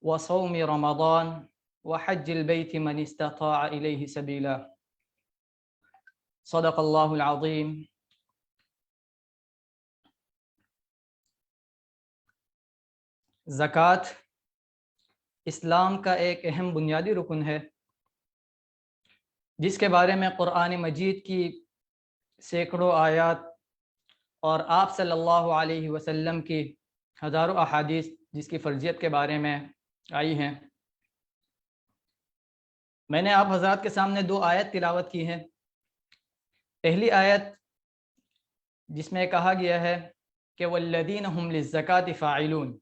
وصوم رمضان وحج البيت من استطاع إليه سبيلا صدق اللہ العظیم۔ زکوٰۃ اسلام کا ایک اہم بنیادی رکن ہے جس کے بارے میں قرآن مجید کی سینکڑوں آیات اور آپ صلی اللہ علیہ وسلم کی ہزاروں احادیث جس کی فرضیت کے بارے میں آئی ہیں۔ میں نے آپ حضرات کے سامنے 2 آیت تلاوت کی ہیں۔ پہلی آیت جس میں کہا گیا ہے کہ والذین هم للزکاۃ فاعلون،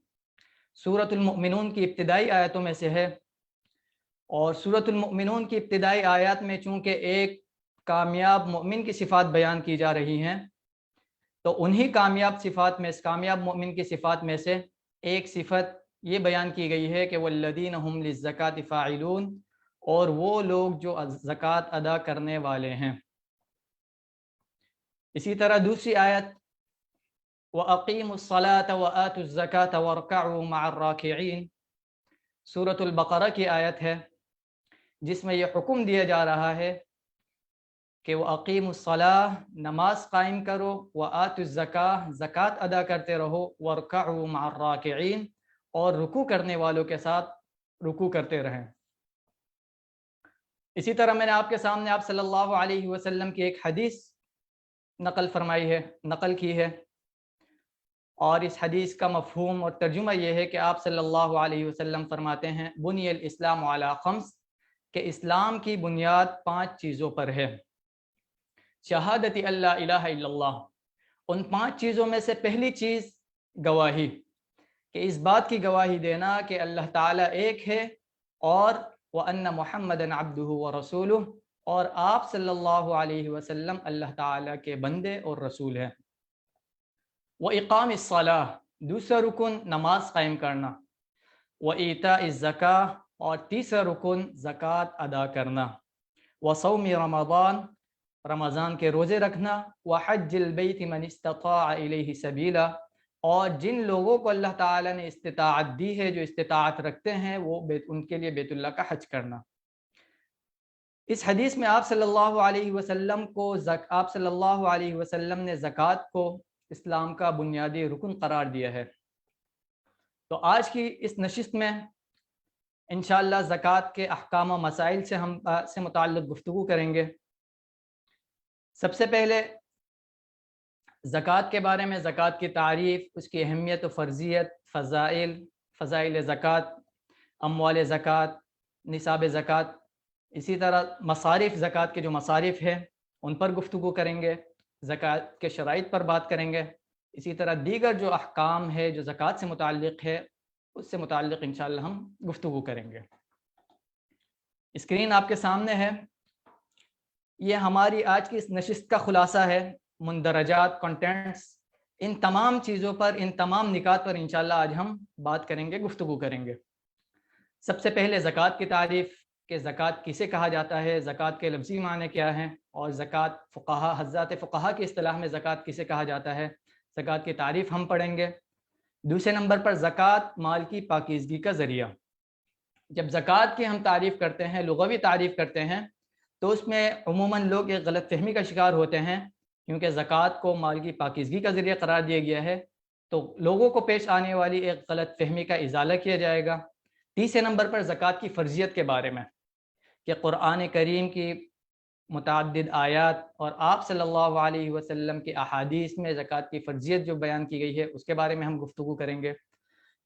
سورۃ المؤمنون کی ابتدائی آیتوں میں سے ہے، اور سورۃ المؤمنون کی ابتدائی آیات میں چونکہ ایک کامیاب مومن کی صفات بیان کی جا رہی ہیں، تو انہی کامیاب صفات میں، کامیاب مومن کی صفات میں سے ایک صفت یہ بیان کی گئی ہے کہ والذین هم للزکاۃ فاعلون، اور وہ لوگ جو زکوٰۃ ادا کرنے والے ہیں۔ اسی طرح دوسری آیت وَأَقِيمُوا الصَّلَاةَ وَآتُوا الزَّكَاةَ وَارْكَعُوا مَعَ الرَّاكِعِينَ، سورۃ البقرہ کی آیت ہے جس میں یہ حکم دیا جا رہا ہے کہ وَأَقِيمُوا الصَّلَاةَ، نماز قائم کرو، وَآتُوا الزَّكَاةَ، زکوٰۃ ادا کرتے رہو، وَارْكَعُوا مَعَ الرَّاكِعِينَ، اور رکوع کرنے والوں کے ساتھ رکوع کرتے رہیں۔ اسی طرح میں نے آپ کے سامنے آپ صلی اللہ علیہ وسلم کی ایک حدیث نقل کی ہے، اور اس حدیث کا مفہوم اور ترجمہ یہ ہے کہ آپ صلی اللہ علیہ وسلم فرماتے ہیں بنی الاسلام علی 5، کہ اسلام کی بنیاد 5 چیزوں پر ہے۔ شہادت اللہ الہ الا اللہ، ان 5 چیزوں میں سے پہلی چیز گواہی، کہ اس بات کی گواہی دینا کہ اللہ تعالیٰ ایک ہے، اور وَأَنَّ مُحَمَّدًا عَبْدُهُ وَرَسُولُهُ، اور آپ صلی اللہ علیہ وسلم اللہ تعالیٰ کے بندے اور رسول ہیں۔ وَإِقَامِ الصَّلَاةِ، دوسرا رکن نماز قائم کرنا، وَإِيتَاءِ الزَّكَاةِ، اور تیسرا رکن زکوٰۃ ادا کرنا، وَصَوْمِ رمضان، رمضان کے روزے رکھنا، وَحَجِّ الْبَيْتِ مَنِ اسْتَطَاعَ إِلَيْهِ سَبِيلًا، اور جن لوگوں کو اللہ تعالیٰ نے استطاعت دی ہے، جو استطاعت رکھتے ہیں، وہ ان کے لیے بیت اللہ کا حج کرنا۔ اس حدیث میں آپ صلی اللہ علیہ وسلم نے زکوٰۃ کو اسلام کا بنیادی رکن قرار دیا ہے۔ تو آج کی اس نشست میں انشاءاللہ زکوٰۃ کے احکام و مسائل سے متعلق گفتگو کریں گے۔ سب سے پہلے زکوٰۃ کے بارے میں، زکوٰۃ کی تعریف، اس کی اہمیت و فرضیت، فضائل زکوٰۃ، اموال زکوٰۃ، نصاب زکوٰۃ، اسی طرح مصارف، زکوٰۃ کے جو مصارف ہیں ان پر گفتگو کریں گے، زکوٰۃ کے شرائط پر بات کریں گے، اسی طرح دیگر جو احکام ہے جو زکوٰۃ سے متعلق ہے اس سے متعلق انشاءاللہ ہم گفتگو کریں گے۔ اسکرین آپ کے سامنے ہے، یہ ہماری آج کی اس نشست کا خلاصہ ہے، مندرجات، کنٹینٹس، ان تمام چیزوں پر، ان تمام نکات پر انشاءاللہ آج ہم بات کریں گے، گفتگو کریں گے۔ سب سے پہلے زکوٰۃ کی تعریف، کہ زکوٰۃ کسے کہا جاتا ہے، زکوٰۃ کے لفظی معنی کیا ہیں، اور زکوٰۃ حضرات فقہا کی اصطلاح میں زکوٰۃ کسے کہا جاتا ہے، زکوٰۃ کی تعریف ہم پڑھیں گے۔ دوسرے نمبر پر زکوٰۃ مال کی پاکیزگی کا ذریعہ۔ جب زکوٰۃ کی ہم تعریف کرتے ہیں، لغوی تعریف کرتے ہیں، تو اس میں عموماً لوگ ایک غلط فہمی کا شکار ہوتے ہیں، کیونکہ زکوٰۃ کو مال کی پاکیزگی کا ذریعہ قرار دیا گیا ہے، تو لوگوں کو پیش آنے والی ایک غلط فہمی کا ازالہ کیا جائے گا۔ تیسرے نمبر پر زکوٰۃ کی فرضیت کے بارے میں، کہ قرآن کریم کی متعدد آیات اور آپ صلی اللہ علیہ وسلم کی احادیث میں زکوٰۃ کی فرضیت جو بیان کی گئی ہے اس کے بارے میں ہم گفتگو کریں گے۔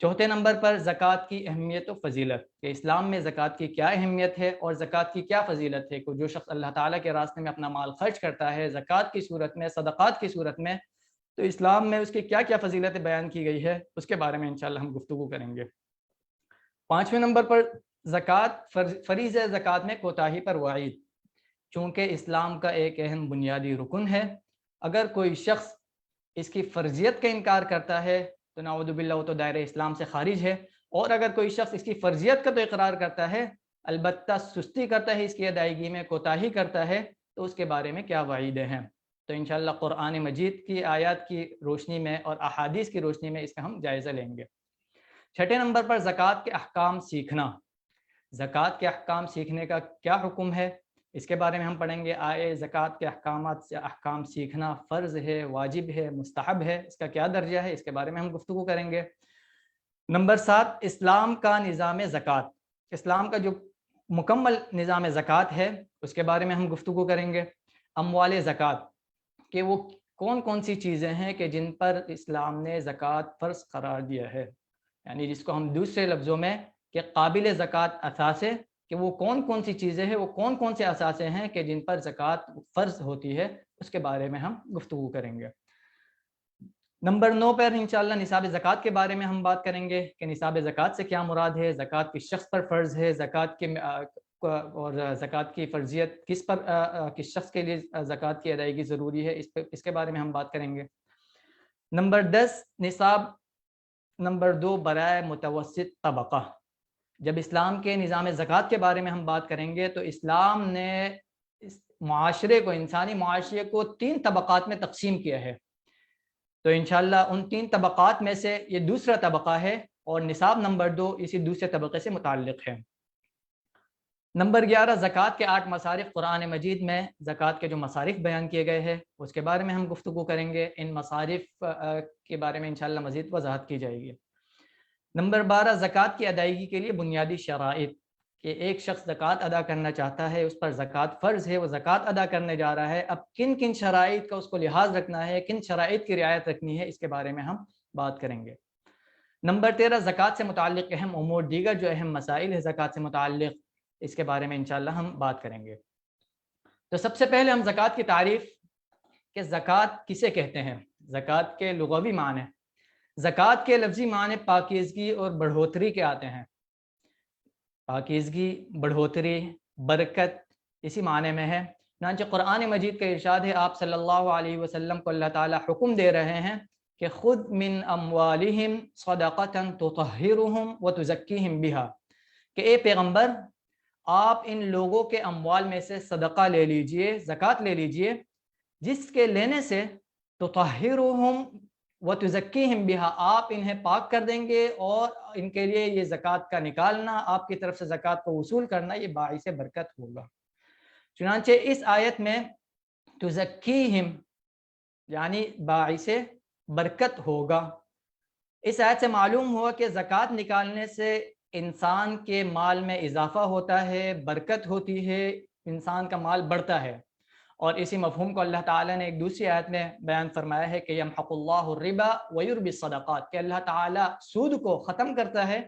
چوتھے نمبر پر زکوٰۃ کی اہمیت و فضیلت، کہ اسلام میں زکوٰۃ کی کیا اہمیت ہے اور زکوٰۃ کی کیا فضیلت ہے، کہ جو شخص اللہ تعالیٰ کے راستے میں اپنا مال خرچ کرتا ہے زکوٰۃ کی صورت میں، صدقات کی صورت میں، تو اسلام میں اس کی کیا کیا فضیلتیں بیان کی گئی ہے، اس کے بارے میں انشاءاللہ ہم گفتگو کریں گے۔ پانچویں نمبر پر زکوٰۃ، فریض زکوٰۃ میں کوتاہی پر وعید، چونکہ اسلام کا ایک اہم بنیادی رکن ہے، اگر کوئی شخص اس کی فرضیت کا انکار کرتا ہے تو نعوذ باللہ وہ تو دائرہ اسلام سے خارج ہے، اور اگر کوئی شخص اس کی فرضیت کا تو اقرار کرتا ہے، البتہ سستی کرتا ہے اس کی ادائیگی میں، کوتاہی کرتا ہے، تو اس کے بارے میں کیا وعیدیں ہیں، تو انشاءاللہ قرآن مجید کی آیات کی روشنی میں اور احادیث کی روشنی میں اس کا ہم جائزہ لیں گے۔ چھٹے نمبر پر زکوٰۃ کے احکام سیکھنا. زکوٰۃ کے احکام سیکھنے کا کیا حکم ہے اس کے بارے میں ہم پڑھیں گے. آئے زکوٰۃ کے احکامات سے احکام سیکھنا فرض ہے، واجب ہے، مستحب ہے، اس کا کیا درجہ ہے، اس کے بارے میں ہم گفتگو کریں گے. نمبر 7 اسلام کا نظام زکوٰۃ. اسلام کا جو مکمل نظام زکوٰۃ ہے اس کے بارے میں ہم گفتگو کریں گے. اموال زکوٰۃ کہ وہ کون کون سی چیزیں ہیں کہ جن پر اسلام نے زکوٰۃ فرض قرار دیا ہے، یعنی جس کو ہم دوسرے لفظوں میں کہ قابل زکوٰۃ اثاثے، کہ وہ کون کون سی چیزیں ہیں، وہ کون کون سے اثاثے ہیں کہ جن پر زکوٰۃ فرض ہوتی ہے، اس کے بارے میں ہم گفتگو کریں گے. نمبر 9 پر انشاءاللہ نصاب زکوٰۃ کے بارے میں ہم بات کریں گے کہ نصاب زکوٰۃ سے کیا مراد ہے، زکوٰۃ کس شخص پر فرض ہے، زکوٰۃ کے اور زکوٰۃ کی فرضیت کس پر کس شخص کے لیے زکوٰۃ کی ادائیگی ضروری ہے، اس کے بارے میں ہم بات کریں گے. نمبر 10 نصاب. نمبر 2 برائے متوسط طبقہ. جب اسلام کے نظام زکوٰۃ کے بارے میں ہم بات کریں گے تو اسلام نے اس معاشرے کو، انسانی معاشرے کو 3 طبقات میں تقسیم کیا ہے. تو انشاءاللہ ان 3 طبقات میں سے یہ دوسرا طبقہ ہے اور نصاب نمبر 2 اسی دوسرے طبقے سے متعلق ہے. نمبر 11 زکوٰۃ کے 8 مصارف. قرآن مجید میں زکوٰۃ کے جو مصارف بیان کیے گئے ہیں اس کے بارے میں ہم گفتگو کریں گے. ان مصارف کے بارے میں انشاءاللہ مزید وضاحت کی جائے گی. نمبر 12 زکوٰۃ کی ادائیگی کے لیے بنیادی شرائط کہ ایک شخص زکوٰۃ ادا کرنا چاہتا ہے، اس پر زکوٰۃ فرض ہے، وہ زکوٰۃ ادا کرنے جا رہا ہے، اب کن کن شرائط کا اس کو لحاظ رکھنا ہے، کن شرائط کی رعایت رکھنی ہے، اس کے بارے میں ہم بات کریں گے. نمبر 13 زکوٰۃ سے متعلق اہم امور، دیگر جو اہم مسائل ہے زکوٰۃ سے متعلق، اس کے بارے میں انشاءاللہ ہم بات کریں گے. تو سب سے پہلے ہم زکوٰۃ کی تعریف کہ زکوٰۃ کسے کہتے ہیں. زکوٰۃ کے لغوی معنی، زکوٰۃ کے لفظی معنی پاکیزگی اور بڑھوتری کے آتے ہیں. پاکیزگی، بڑھوتری، برکت اسی معنی میں ہے. چنانچہ قرآن مجید کا ارشاد ہے، آپ صلی اللہ علیہ وسلم کو اللہ تعالیٰ حکم دے رہے ہیں کہ خذ من اموالہم صدقۃ تطہرہم وتزکیہم بہا، کہ اے پیغمبر آپ ان لوگوں کے اموال میں سے صدقہ لے لیجئے، زکوٰۃ لے لیجئے، جس کے لینے سے تطہرہم وتزکیہم بہا، آپ انہیں پاک کر دیں گے اور ان کے لیے یہ زکوٰۃ کا نکالنا، آپ کی طرف سے زکوٰۃ کو وصول کرنا، یہ باعث برکت ہوگا. چنانچہ اس آیت میں تزکیہم یعنی باعث برکت ہوگا. اس آیت سے معلوم ہوا کہ زکوٰۃ نکالنے سے انسان کے مال میں اضافہ ہوتا ہے، برکت ہوتی ہے، انسان کا مال بڑھتا ہے. اور اسی مفہوم کو اللہ تعالیٰ نے ایک دوسری آیت میں بیان فرمایا ہے کہ یمحق اللہ الربا ویربی الصدقات، کہ اللہ تعالیٰ سود کو ختم کرتا ہے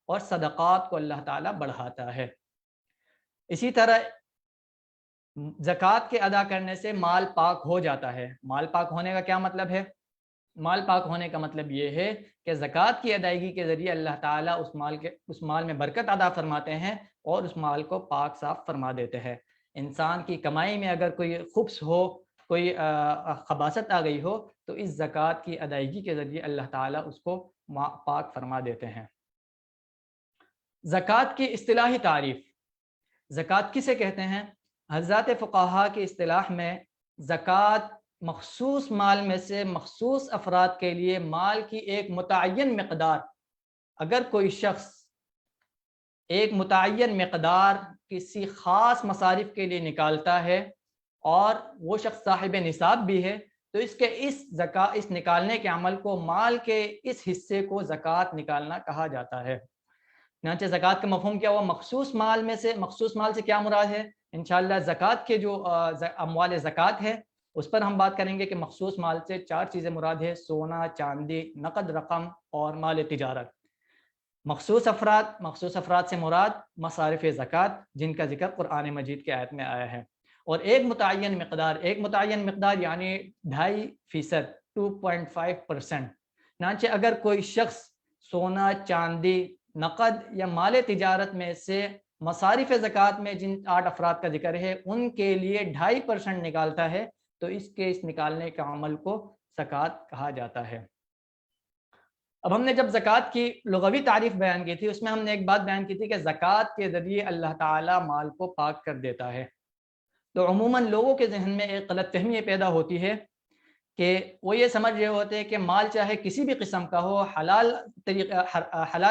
اور صدقات کو اللہ تعالیٰ بڑھاتا ہے. اسی طرح زکوٰۃ کے ادا کرنے سے مال پاک ہو جاتا ہے. مال پاک ہونے کا کیا مطلب ہے؟ مال پاک ہونے کا مطلب یہ ہے کہ زکوٰۃ کی ادائیگی کے ذریعے اللہ تعالیٰ اس مال میں برکت عطا فرماتے ہیں اور اس مال کو پاک صاف فرما دیتے ہیں. انسان کی کمائی میں اگر کوئی خبث ہو، کوئی خباثت آ گئی ہو، تو اس زکوٰۃ کی ادائیگی کے ذریعے اللہ تعالیٰ اس کو پاک فرما دیتے ہیں. زکوٰۃ کی اصطلاحی تعریف. زکوٰۃ کسے کہتے ہیں؟ حضرات فقہا کی اصطلاح میں زکوٰۃ مخصوص مال میں سے مخصوص افراد کے لیے مال کی ایک متعین مقدار، اگر کوئی شخص ایک متعین مقدار کسی خاص مصارف کے لیے نکالتا ہے اور وہ شخص صاحب نصاب بھی ہے، تو اس نکالنے کے عمل کو، مال کے اس حصے کو زکوٰۃ نکالنا کہا جاتا ہے. چنانچہ زکوٰۃ کا مفہوم کیا ہوا؟ مخصوص مال میں سے. مخصوص مال سے کیا مراد ہے؟ انشاءاللہ زکوٰۃ کے جو اموال زکوٰۃ ہے اس پر ہم بات کریں گے کہ مخصوص مال سے 4 چیزیں مراد ہے: سونا، چاندی، نقد رقم اور مال تجارت. مخصوص افراد سے مراد مصارف زکوٰۃ جن کا ذکر قرآن مجید کے آیت میں آیا ہے. اور ایک متعین مقدار یعنی 2.5%، 2.5%. چنانچہ اگر کوئی شخص سونا، چاندی، نقد یا مال تجارت میں سے مصارف زکوٰۃ میں جن 8 افراد کا ذکر ہے ان کے لیے 2.5% نکالتا ہے تو اس نکالنے کا عمل کو زکوٰۃ کہا جاتا ہے. اب ہم نے جب زکوٰۃ کی لغوی تعریف بیان کی تھی، اس میں ہم نے ایک بات بیان کی تھی کہ زکوٰۃ کے ذریعے اللہ تعالیٰ مال کو پاک کر دیتا ہے. تو عموماً لوگوں کے ذہن میں ایک غلط فہمی پیدا ہوتی ہے کہ وہ یہ سمجھ رہے ہوتے ہیں کہ مال چاہے کسی بھی قسم کا ہو، حلال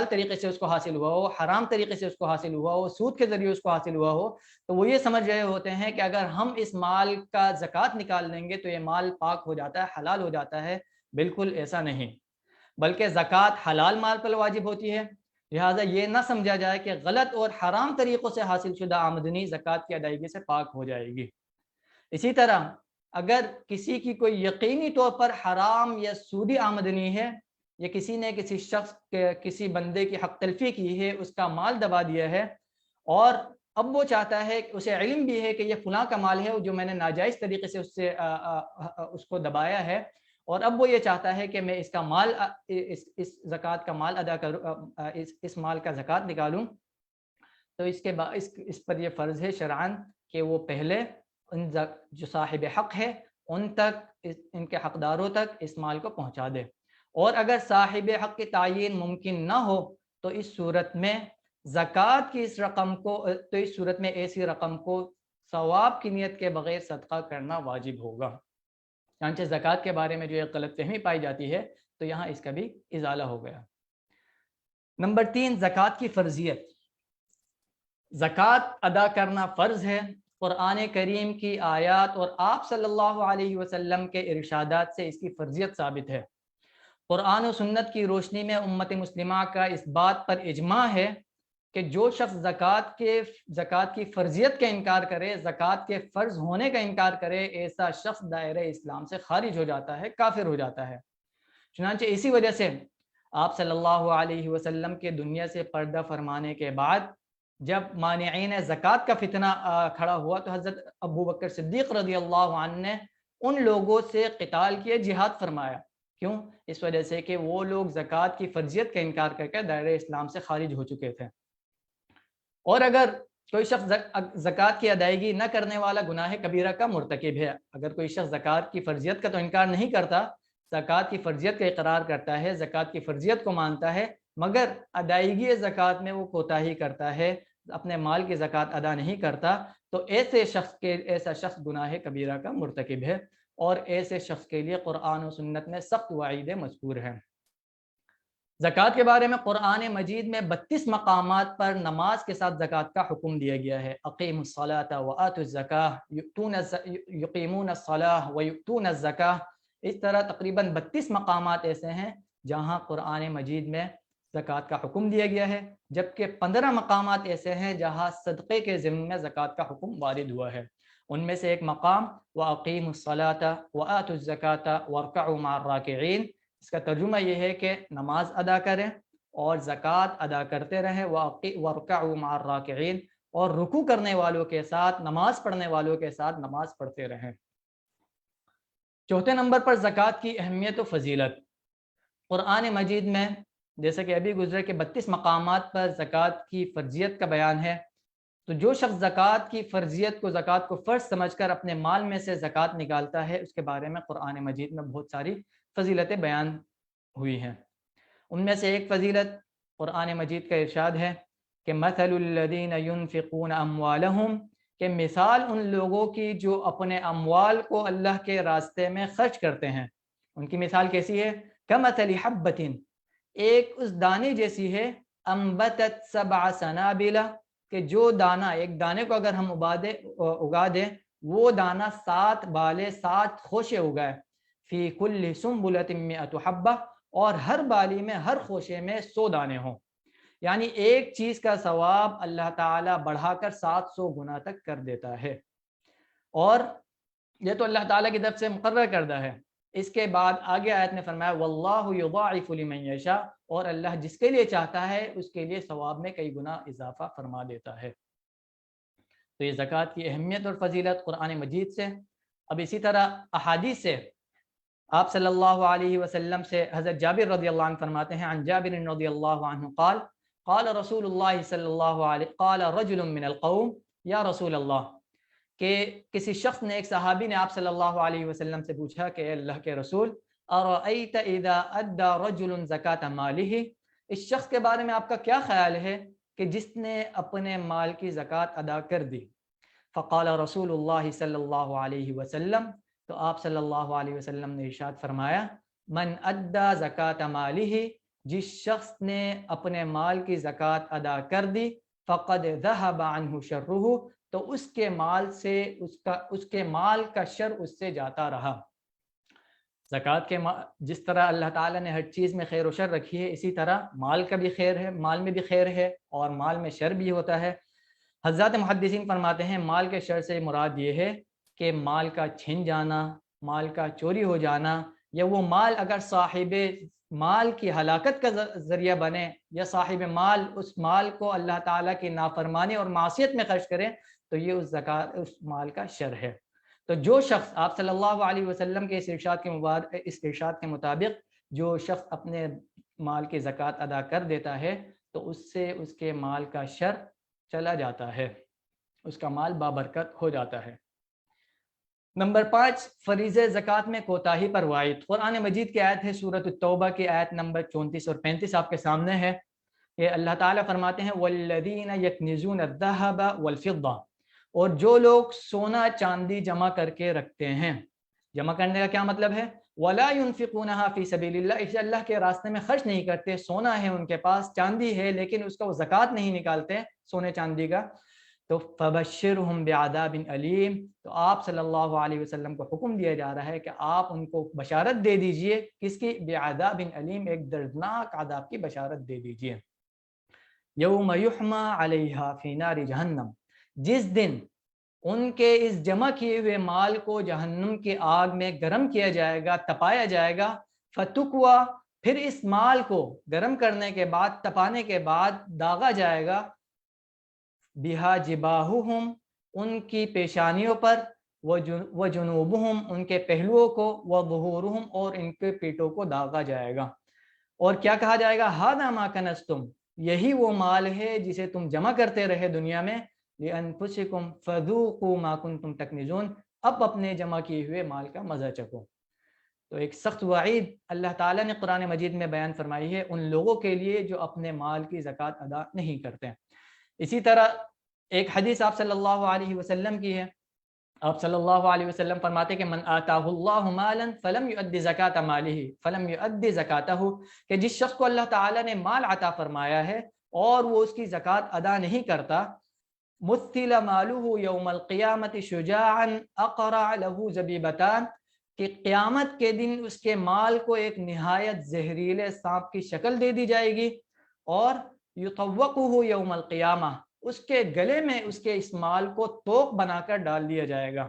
طریقے سے اس کو حاصل ہوا ہو، حرام طریقے سے اس کو حاصل ہوا ہو، سود کے ذریعے اس کو حاصل ہوا ہو، تو وہ یہ سمجھ رہے ہوتے ہیں کہ اگر ہم اس مال کا زکوٰۃ نکال لیں گے تو یہ مال پاک ہو جاتا ہے، حلال ہو جاتا ہے۔ بالکل ایسا نہیں، بلکہ زکوٰۃ حلال مال پر واجب ہوتی ہے، لہٰذا یہ نہ سمجھا جائے کہ غلط اور حرام طریقوں سے حاصل شدہ آمدنی زکوٰۃ کی ادائیگی سے پاک ہو جائے گی۔ اسی طرح اگر کسی کی کوئی یقینی طور پر حرام یا سودی آمدنی ہے، یا کسی نے کسی شخص کے کسی بندے کی حق تلفی کی ہے، اس کا مال دبا دیا ہے، اور اب وہ چاہتا ہے، اسے علم بھی ہے کہ یہ فلاں کا مال ہے جو میں نے ناجائز طریقے سے اس کو دبایا ہے، اور اب وہ یہ چاہتا ہے کہ میں اس کا مال اس زکوٰۃ کا مال ادا کروں، اس مال کا زکوٰۃ نکالوں، تو اس کے بعد اس پر یہ فرض ہے شرعاً کہ وہ پہلے جو صاحب حق ہے ان تک، ان کے حقداروں تک اس مال کو پہنچا دے، اور اگر صاحب حق کی تعین ممکن نہ ہو تو اس صورت میں زکوٰۃ کی اس رقم کو، تو اس صورت میں ایسی رقم کو ثواب کی نیت کے بغیر صدقہ کرنا واجب ہوگا۔ چنانچہ زکوٰۃ کے بارے میں جو ایک غلط فہمی پائی جاتی ہے تو یہاں اس کا بھی ازالہ ہو گیا۔ نمبر 3، زکوٰۃ کی فرضیت۔ زکوٰۃ ادا کرنا فرض ہے، قرآن کریم کی آیات اور آپ صلی اللہ علیہ وسلم کے ارشادات سے اس کی فرضیت ثابت ہے۔ قرآن و سنت کی روشنی میں امت مسلمہ کا اس بات پر اجماع ہے کہ جو شخص زکوٰۃ کی فرضیت کا انکار کرے، زکوٰۃ کے فرض ہونے کا انکار کرے، ایسا شخص دائرہ اسلام سے خارج ہو جاتا ہے، کافر ہو جاتا ہے۔ چنانچہ اسی وجہ سے آپ صلی اللہ علیہ وسلم کے دنیا سے پردہ فرمانے کے بعد جب مانعین زکوٰۃ کا فتنہ کھڑا ہوا تو حضرت ابو بکر صدیق رضی اللہ عنہ نے ان لوگوں سے قتال کیے، جہاد فرمایا۔ کیوں؟ اس وجہ سے کہ وہ لوگ زکوٰۃ کی فرضیت کا انکار کر کے دائرہ اسلام سے خارج ہو چکے تھے۔ اور اگر کوئی شخص زکوٰۃ کی ادائیگی نہ کرنے والا گناہ کبیرہ کا مرتکب ہے، اگر کوئی شخص زکوٰۃ کی فرضیت کا تو انکار نہیں کرتا، زکوٰۃ کی فرضیت کا اقرار کرتا ہے، زکوٰۃ کی فرضیت کو مانتا ہے، مگر ادائیگی زکوٰۃ میں وہ کوتاہی کرتا ہے، اپنے مال کی زکوٰۃ ادا نہیں کرتا، تو ایسا شخص گناہ کبیرہ کا مرتکب ہے، اور ایسے شخص کے لیے قرآن و سنت میں سخت وعید مذکور ہے۔ زکوٰۃ کے بارے میں قرآن مجید میں 32 مقامات پر نماز کے ساتھ زکوٰۃ کا حکم دیا گیا ہے۔ اقیموا الصلاۃ وآتوا الزکاۃ یقیمون الصلاۃ ویؤتون الزکاۃ۔ اس طرح تقریباً 32 مقامات ایسے ہیں جہاں قرآن مجید میں زکوٰۃ کا حکم دیا گیا ہے، جبکہ 15 مقامات ایسے ہیں جہاں صدقے کے ضمن میں زکوٰۃ کا حکم وارد ہوا ہے۔ ان میں سے ایک مقام وَأَقِیمُوا الصَّلَاةَ وَآتُوا الزَّکَاةَ وَارْکَعُوا مَعَ الرَّاکِعِینَ، اس کا ترجمہ یہ ہے کہ نماز ادا کریں اور زکوٰۃ ادا کرتے رہیں، وَارْکَعُوا مَعَ الرَّاکِعِینَ، اور رکوع کرنے والوں کے ساتھ، نماز پڑھنے والوں کے ساتھ نماز پڑھتے رہیں۔ چوتھے نمبر پر زکوٰۃ کی اہمیت و فضیلت۔ قرآن مجید میں جیسا کہ ابھی گزرے کہ 32 مقامات پر زکوٰۃ کی فرضیت کا بیان ہے، تو جو شخص زکوٰۃ کی فرضیت کو، زکوٰۃ کو فرض سمجھ کر اپنے مال میں سے زکوٰۃ نکالتا ہے، اس کے بارے میں قرآن مجید میں بہت ساری فضیلتیں بیان ہوئی ہیں۔ ان میں سے ایک فضیلت قرآن مجید کا ارشاد ہے کہ مثل الذین ينفقون اموالهم، کہ مثال ان لوگوں کی جو اپنے اموال کو اللہ کے راستے میں خرچ کرتے ہیں، ان کی مثال کیسی ہے؟ کمثل حبۃ، ایک اس دانے جیسی ہے، انبتت 7 سنابل، کہ جو دانہ، ایک دانے کو اگر ہم اگا دیں، وہ دانہ 7 بالیں، 7 خوشے اگائے، فی کل سنبلۃ 100 حبہ، اور ہر بالی میں، ہر خوشے میں 100 دانے ہوں، یعنی ایک چیز کا ثواب اللہ تعالیٰ بڑھا کر 700 گنا تک کر دیتا ہے، اور یہ تو اللہ تعالیٰ کی طرف سے مقرر کردہ ہے۔ اس کے بعد آگے آیت میں فرمایا واللہ یضاعف لمن یشاء، اور اللہ جس کے لیے چاہتا ہے اس کے لیے ثواب میں کئی گنا اضافہ فرما دیتا ہے۔ تو یہ زکوٰۃ کی اہمیت اور فضیلت قرآن مجید سے۔ اب اسی طرح احادیث سے آپ صلی اللہ علیہ وسلم سے حضرت جابر رضی اللہ عنہ فرماتے ہیں، عن جابر رضی اللہ عنہ قال قال رسول اللہ صلی اللہ علیہ قال رجل من القوم یا رسول اللہ، کہ کسی شخص نے، ایک صحابی نے آپ صلی اللہ علیہ وسلم سے پوچھا کہ اے اللہ کے رسول، ارأیت اذا ادى رجل زکاة مالہ، اس شخص کے بارے میں آپ کا کیا خیال ہے کہ جس نے اپنے مال کی زکوٰۃ ادا کر دی؟ فقال رسول اللہ صلی اللہ علیہ وسلم، تو آپ صلی اللہ علیہ وسلم نے ارشاد فرمایا من ادا زکات مالہ، جس شخص نے اپنے مال کی زکوٰۃ ادا کر دی، فقد ذہب عنہ شرہ، تو اس کے مال سے اس کے مال کا شر اس سے جاتا رہا۔ زکوٰۃ کے جس طرح اللہ تعالیٰ نے ہر چیز میں خیر و شر رکھی ہے، اسی طرح مال کا بھی خیر ہے، مال میں بھی خیر ہے اور مال میں شر بھی ہوتا ہے۔ حضرات محدثین فرماتے ہیں مال کے شر سے مراد یہ ہے کہ مال کا چھن جانا، مال کا چوری ہو جانا، یا وہ مال اگر صاحب مال کی ہلاکت کا ذریعہ بنے، یا صاحب مال اس مال کو اللہ تعالیٰ کی نافرمانی اور معصیت میں خرچ کرے، تو یہ اس مال کا شر ہے۔ تو جو شخص آپ صلی اللہ علیہ وسلم کے اس ارشاد کے مطابق جو شخص اپنے مال کی زکوٰۃ ادا کر دیتا ہے تو اس سے اس کے مال کا شر چلا جاتا ہے، اس کا مال بابرکت ہو جاتا ہے۔ نمبر 5، فریضہ زکوٰۃ میں کوتاہی پر وعید۔ قرآن مجید کی آیت ہے سورۃ التوبہ کی آیت نمبر 34 اور 35 آپ کے سامنے ہے۔ یہ اللہ تعالیٰ فرماتے ہیں وَالَّذِينَ يَكْنِزُونَ الذَّهَبَ وَالْفِضَّةَ، اور جو لوگ سونا چاندی جمع کر کے رکھتے ہیں۔ جمع کرنے کا کیا مطلب ہے؟ وَلَا يُنْفِقُونَهَا فِي سَبِيلِ اللَّهِ، اسے اللہ کے راستے میں خرچ نہیں کرتے، سونا ہے ان کے پاس، چاندی ہے، لیکن اس کا وہ زکوٰۃ نہیں نکالتے سونے چاندی کا، تو فَبَشِّرْهُمْ بِعَذَابٍ أَلِيمٍ، تو آپ صلی اللہ علیہ وسلم کو حکم دیا جا رہا ہے کہ آپ ان کو بشارت دے دیجئے، کس کی؟ بِعَذَابٍ أَلِيمٍ، ایک دردناک عذاب کی بشارت دے دیجئے۔ یوم یحمى علیہا فی نار جہنم، جس دن ان کے اس جمع کیے ہوئے مال کو جہنم کی آگ میں گرم کیا جائے گا، تپایا جائے گا، فتکوا، پھر اس مال کو گرم کرنے کے بعد، تپانے کے بعد داغا جائے گا، بہا جباہہم، ان کی پیشانیوں پر، وجنوبہم، ان کے پہلوؤں کو، وظہورہم، اور ان کے پیٹوں کو داغا جائے گا، اور کیا کہا جائے گا؟ ھذا ما کنزتم، یہی وہ مال ہے جسے تم جمع کرتے رہے دنیا میں، لِأَنفُسِكُمْ فَذُوقُوا مَا كُنْتُمْ تَكْنِزُونَ، اب اپنے جمع کیے ہوئے مال کا مزہ چکھو۔ تو ایک سخت وعید اللہ تعالیٰ نے قرآن مجید میں بیان فرمائی ہے ان لوگوں کے لیے جو اپنے مال کی زکوٰۃ ادا نہیں کرتے۔ اسی طرح ایک حدیث آپ صلی اللہ علیہ وسلم کی ہے، آپ صلی اللہ علیہ وسلم فرماتے کہ من آتاہ اللہ مالا فلم یؤد زکاۃ مالہ فلم یؤد زکاتہ، کہ جس شخص کو اللہ تعالیٰ نے مال عطا فرمایا ہے اور وہ اس کی زکوٰۃ ادا نہیں کرتا، مثل مالہ یوم القیامت شجاعا اقرع لہ زبیبتان، کہ قیامت کے دن اس کے مال کو ایک نہایت زہریلے سانپ کی شکل دے دی جائے گی، اور یطوقہ یوم القیامہ، اس کے گلے میں اس کے اس مال کو توق بنا کر ڈال دیا جائے گا۔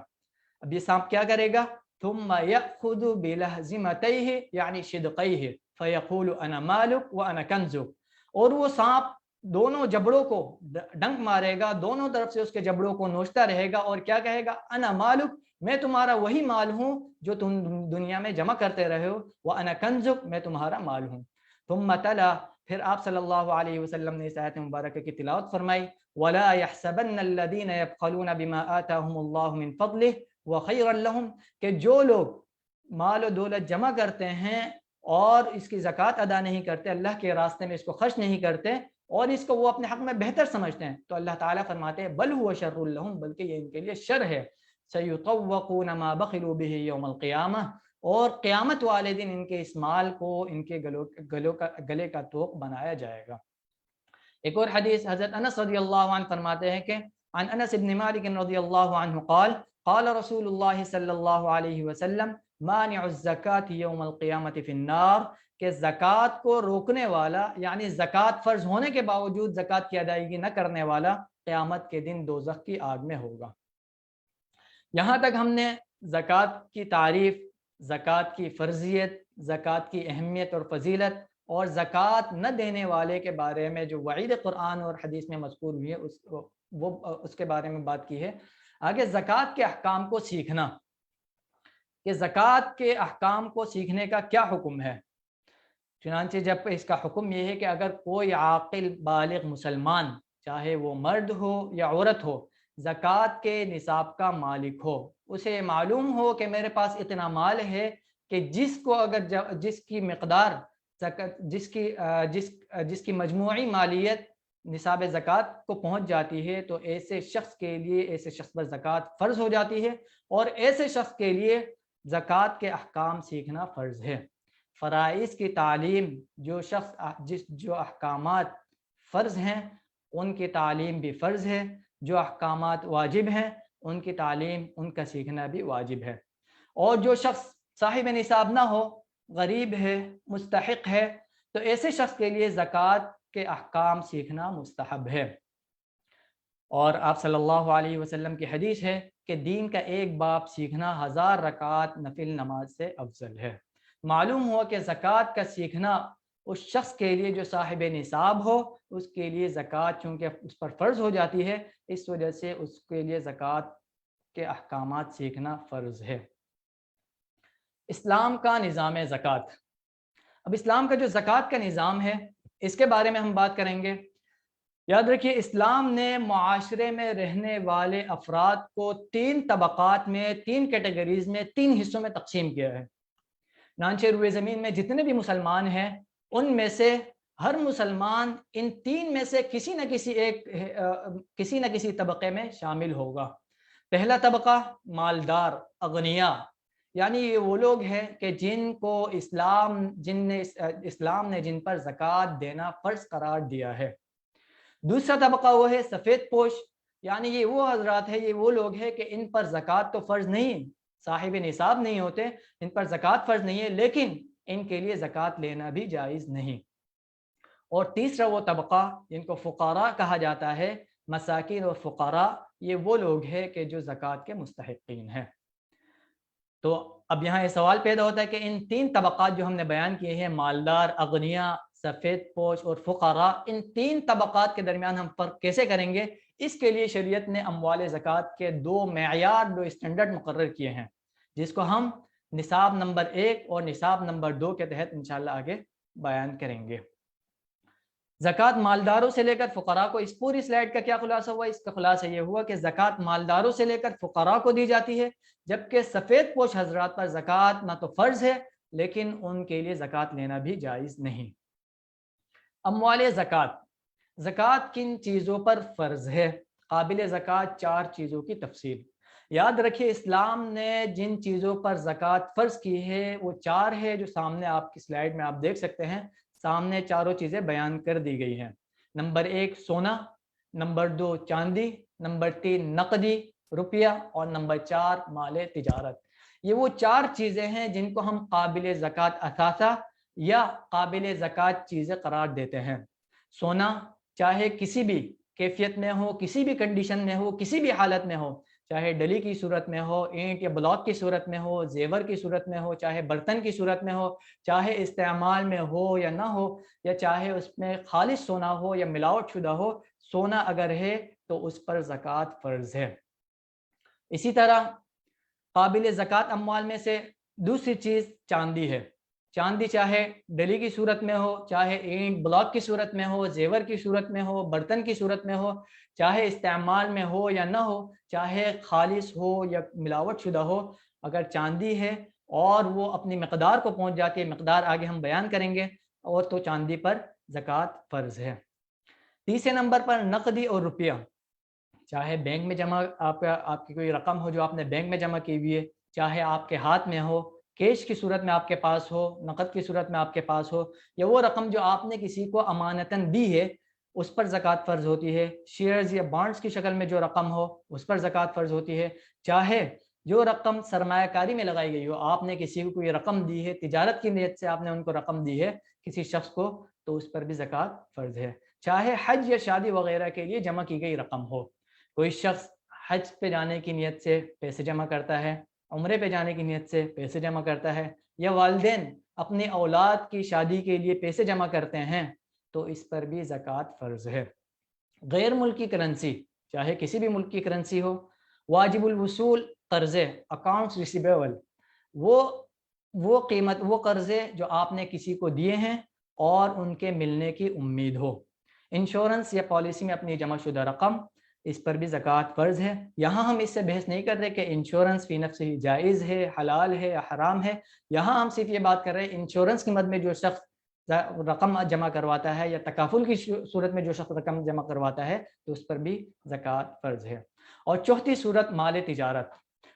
اب یہ سانپ کیا کرے گا؟ ثم یأخذ بلہزمتیہ یعنی شدقیہ فیقول انا مالک وانا کنزک، اور وہ سانپ دونوں جبڑوں کو ڈنک مارے گا، دونوں طرف سے اس کے جبڑوں کو نوچتا رہے گا، اور کیا کہے گا؟ انا مالک، میں تمہارا وہی مال ہوں جو تم دنیا میں جمع کرتے رہے ہو، وانا کنزک، میں تمہارا مال ہوں۔ ثم تلا، پھر آپ صلی اللہ علیہ وسلم نے اس آیت مبارکہ کی تلاوت فرمائی، وَلَا يَحْسَبَنَّ الَّذِينَ يَبْخَلُونَ بِمَا آتَاهُمُ اللَّهُ مِنْ فَضْلِهِ وَخَيْرًا لَهُمْ، کہ جو لوگ مال و دولت جمع کرتے ہیں اور اس کی زکوٰۃ ادا نہیں کرتے، اللہ کے راستے میں اس کو خرچ نہیں کرتے، اور اس کو وہ اپنے حق میں بہتر سمجھتے ہیں، تو اللہ تعالیٰ فرماتے ہیں بل هو شر لهم، بلکہ یہ ان کے لیے شر ہے، سَيُطَوَّقُونَ مَا بَخِلُوا بِهِ يَوْمَ الْقِيَامَةِ، اور قیامت والے دن ان کے اس مال کو ان کے گلے کا توق بنایا جائے گا۔ ایک اور حدیث حضرت انس رضی اللہ عنہ فرماتے ہیں کہ عن انس بن مالک رضی اللہ عنہ قال قال رسول اللہ صلی اللہ علیہ وسلم مانع الزکاة یوم القیامت فی النار، کہ زکوٰۃ کو روکنے والا، یعنی زکوٰۃ فرض ہونے کے باوجود زکوٰۃ کی ادائیگی نہ کرنے والا، قیامت کے دن دوزخ کی آگ میں ہوگا۔ یہاں تک ہم نے زکوٰۃ کی تعریف، زکوٰۃ کی فرضیت، زکوٰۃ کی اہمیت اور فضیلت، اور زکوٰۃ نہ دینے والے کے بارے میں جو وعید قرآن اور حدیث میں مذکور ہوئی ہے اس کے بارے میں بات کی ہے۔ آگے زکوٰۃ کے احکام کو سیکھنا، کہ زکوٰۃ کے احکام کو سیکھنے کا کیا حکم ہے۔ چنانچہ جب اس کا حکم یہ ہے کہ اگر کوئی عاقل بالغ مسلمان، چاہے وہ مرد ہو یا عورت ہو، زکوٰۃ کے نصاب کا مالک ہو، اسے معلوم ہو کہ میرے پاس اتنا مال ہے کہ جس کو اگر جس کی مقدار جس کی مجموعی مالیت نصاب زکوٰۃ کو پہنچ جاتی ہے، تو ایسے شخص کے لیے، ایسے شخص پر زکوٰۃ فرض ہو جاتی ہے، اور ایسے شخص کے لیے زکوٰۃ کے احکام سیکھنا فرض ہے۔ فرائض کی تعلیم جو احکامات فرض ہیں ان کی تعلیم بھی فرض ہے، جو احکامات واجب ہیں ان کی تعلیم ان کا سیکھنا بھی واجب ہے۔ اور جو شخص صاحب نصاب نہ ہو، غریب ہے، مستحق ہے، تو ایسے شخص کے لیے زکوٰۃ کے احکام سیکھنا مستحب ہے۔ اور آپ صلی اللہ علیہ وسلم کی حدیث ہے کہ دین کا ایک باب سیکھنا 1000 رکعت نفل نماز سے افضل ہے۔ معلوم ہوا کہ زکوٰۃ کا سیکھنا اس شخص کے لیے جو صاحب نصاب ہو، اس کے لیے زکوٰۃ چونکہ اس پر فرض ہو جاتی ہے، اس وجہ سے اس کے لیے زکوٰۃ کے احکامات سیکھنا فرض ہے۔ اسلام کا نظام زکوٰۃ۔ اب اسلام کا جو زکوٰۃ کا نظام ہے اس کے بارے میں ہم بات کریں گے۔ یاد رکھیے اسلام نے معاشرے میں رہنے والے افراد کو 3 طبقات میں، 3 کیٹیگریز میں، 3 حصوں میں تقسیم کیا ہے۔ چنانچہ روئے زمین میں جتنے بھی مسلمان ہیں ان میں سے ہر مسلمان ان 3 میں سے کسی نہ کسی طبقے میں شامل ہوگا۔ پہلا طبقہ مالدار، اغنیاء، یعنی یہ وہ لوگ ہیں کہ جن کو اسلام نے جن پر زکوٰۃ دینا فرض قرار دیا ہے۔ دوسرا طبقہ وہ ہے سفید پوش، یعنی یہ وہ حضرات ہیں، یہ وہ لوگ ہیں کہ ان پر زکوٰۃ تو فرض نہیں، صاحب نصاب نہیں ہوتے، ان پر زکوٰۃ فرض نہیں ہے، لیکن ان کے لیے زکوٰۃ لینا بھی جائز نہیں۔ اور تیسرا وہ طبقہ جن کو فقراء کہا جاتا ہے، مساکین اور فقراء، یہ وہ لوگ ہیں کہ جو زکوٰۃ کے مستحقین ہیں۔ تو اب یہاں یہ سوال پیدا ہوتا ہے کہ ان 3 طبقات جو ہم نے بیان کیے ہیں، مالدار، اغنیاء، سفید پوش اور فقراء، ان 3 طبقات کے درمیان ہم فرق کیسے کریں گے؟ اس کے لیے شریعت نے اموال زکوٰۃ کے 2 معیار، 2 اسٹینڈرڈ مقرر کیے ہیں، جس کو ہم نصاب نمبر 1 اور نصاب نمبر 2 کے تحت انشاءاللہ آگے بیان کریں گے۔ زکوٰۃ مالداروں سے لے کر فقراء کو، اس پوری سلائیڈ کا کیا خلاصہ ہوا؟ اس کا خلاصہ یہ ہوا کہ زکوٰۃ مالداروں سے لے کر فقراء کو دی جاتی ہے، جبکہ سفید پوش حضرات پر زکوٰۃ نہ تو فرض ہے لیکن ان کے لیے زکوٰۃ لینا بھی جائز نہیں۔ اموال زکوٰۃ۔ زکوٰۃ کن چیزوں پر فرض ہے؟ قابل زکوٰۃ 4 چیزوں کی تفصیل۔ یاد رکھیے اسلام نے جن چیزوں پر زکوٰۃ فرض کی ہے وہ 4 ہے، جو سامنے آپ کی سلائیڈ میں آپ دیکھ سکتے ہیں۔ سامنے چاروں چیزیں بیان کر دی گئی ہیں۔ نمبر 1 سونا، نمبر 2 چاندی، نمبر 3 نقدی روپیہ، اور نمبر 4 مال تجارت۔ یہ وہ 4 چیزیں ہیں جن کو ہم قابل زکوٰۃ اثاثہ یا قابل زکوٰۃ چیزیں قرار دیتے ہیں۔ سونا چاہے کسی بھی کیفیت میں ہو، کسی بھی کنڈیشن میں ہو، کسی بھی حالت میں ہو، چاہے ڈلی کی صورت میں ہو، اینٹ یا بلاک کی صورت میں ہو، زیور کی صورت میں ہو، چاہے برتن کی صورت میں ہو، چاہے استعمال میں ہو یا نہ ہو، یا چاہے اس میں خالص سونا ہو یا ملاوٹ شدہ ہو، سونا اگر ہے تو اس پر زکوٰۃ فرض ہے۔ اسی طرح قابل زکوٰۃ اموال میں سے دوسری چیز چاندی ہے۔ چاندی چاہے ڈلی کی صورت میں ہو، چاہے اینٹ بلاک کی صورت میں ہو، زیور کی صورت میں ہو، برتن کی صورت میں ہو، چاہے استعمال میں ہو یا نہ ہو، چاہے خالص ہو یا ملاوٹ شدہ ہو، اگر چاندی ہے اور وہ اپنی مقدار کو پہنچ جاتی ہے، مقدار آگے ہم بیان کریں گے، اور تو چاندی پر زکوٰۃ فرض ہے۔ تیسرے نمبر پر نقدی اور روپیہ، چاہے بینک میں جمع آپ کی کوئی رقم ہو جو آپ نے بینک میں جمع کی ہوئی ہے، چاہے آپ کے ہاتھ میں ہو، کیش کی صورت میں آپ کے پاس ہو، نقد کی صورت میں آپ کے پاس ہو، یا وہ رقم جو آپ نے کسی کو امانتاً دی ہے اس پر زکوٰۃ فرض ہوتی ہے۔ شیئرز یا بانڈز کی شکل میں جو رقم ہو اس پر زکوٰۃ فرض ہوتی ہے۔ چاہے جو رقم سرمایہ کاری میں لگائی گئی ہو، آپ نے کسی کو کوئی رقم دی ہے، تجارت کی نیت سے آپ نے ان کو رقم دی ہے کسی شخص کو، تو اس پر بھی زکوٰۃ فرض ہے۔ چاہے حج یا شادی وغیرہ کے لیے جمع کی گئی رقم ہو، کوئی شخص حج پہ جانے کی نیت سے پیسے جمع کرتا ہے، عمرے پہ جانے کی نیت سے پیسے جمع کرتا ہے، یا والدین اپنی اولاد کی شادی کے لیے پیسے جمع کرتے ہیں، تو اس پر بھی زکوٰۃ فرض ہے۔ غیر ملکی کرنسی، چاہے کسی بھی ملک کی کرنسی ہو، واجب الوصول قرضے، اکاؤنٹس ریسیویبل، وہ قیمت، وہ قرضے جو آپ نے کسی کو دیے ہیں اور ان کے ملنے کی امید ہو۔ انشورنس یا پالیسی میں اپنی جمع شدہ رقم، اس پر بھی زکوٰۃ فرض ہے۔ یہاں ہم اس سے بحث نہیں کر رہے کہ انشورنس فی نفس ہی جائز ہے، حلال ہے یا حرام ہے، یہاں ہم صرف یہ بات کر رہے ہیں انشورنس کی مد میں جو شخص رقم جمع کرواتا ہے، یا تکافل کی صورت میں جو شخص رقم جمع کرواتا ہے، تو اس پر بھی زکوٰۃ فرض ہے۔ اور چوتھی صورت مال تجارت۔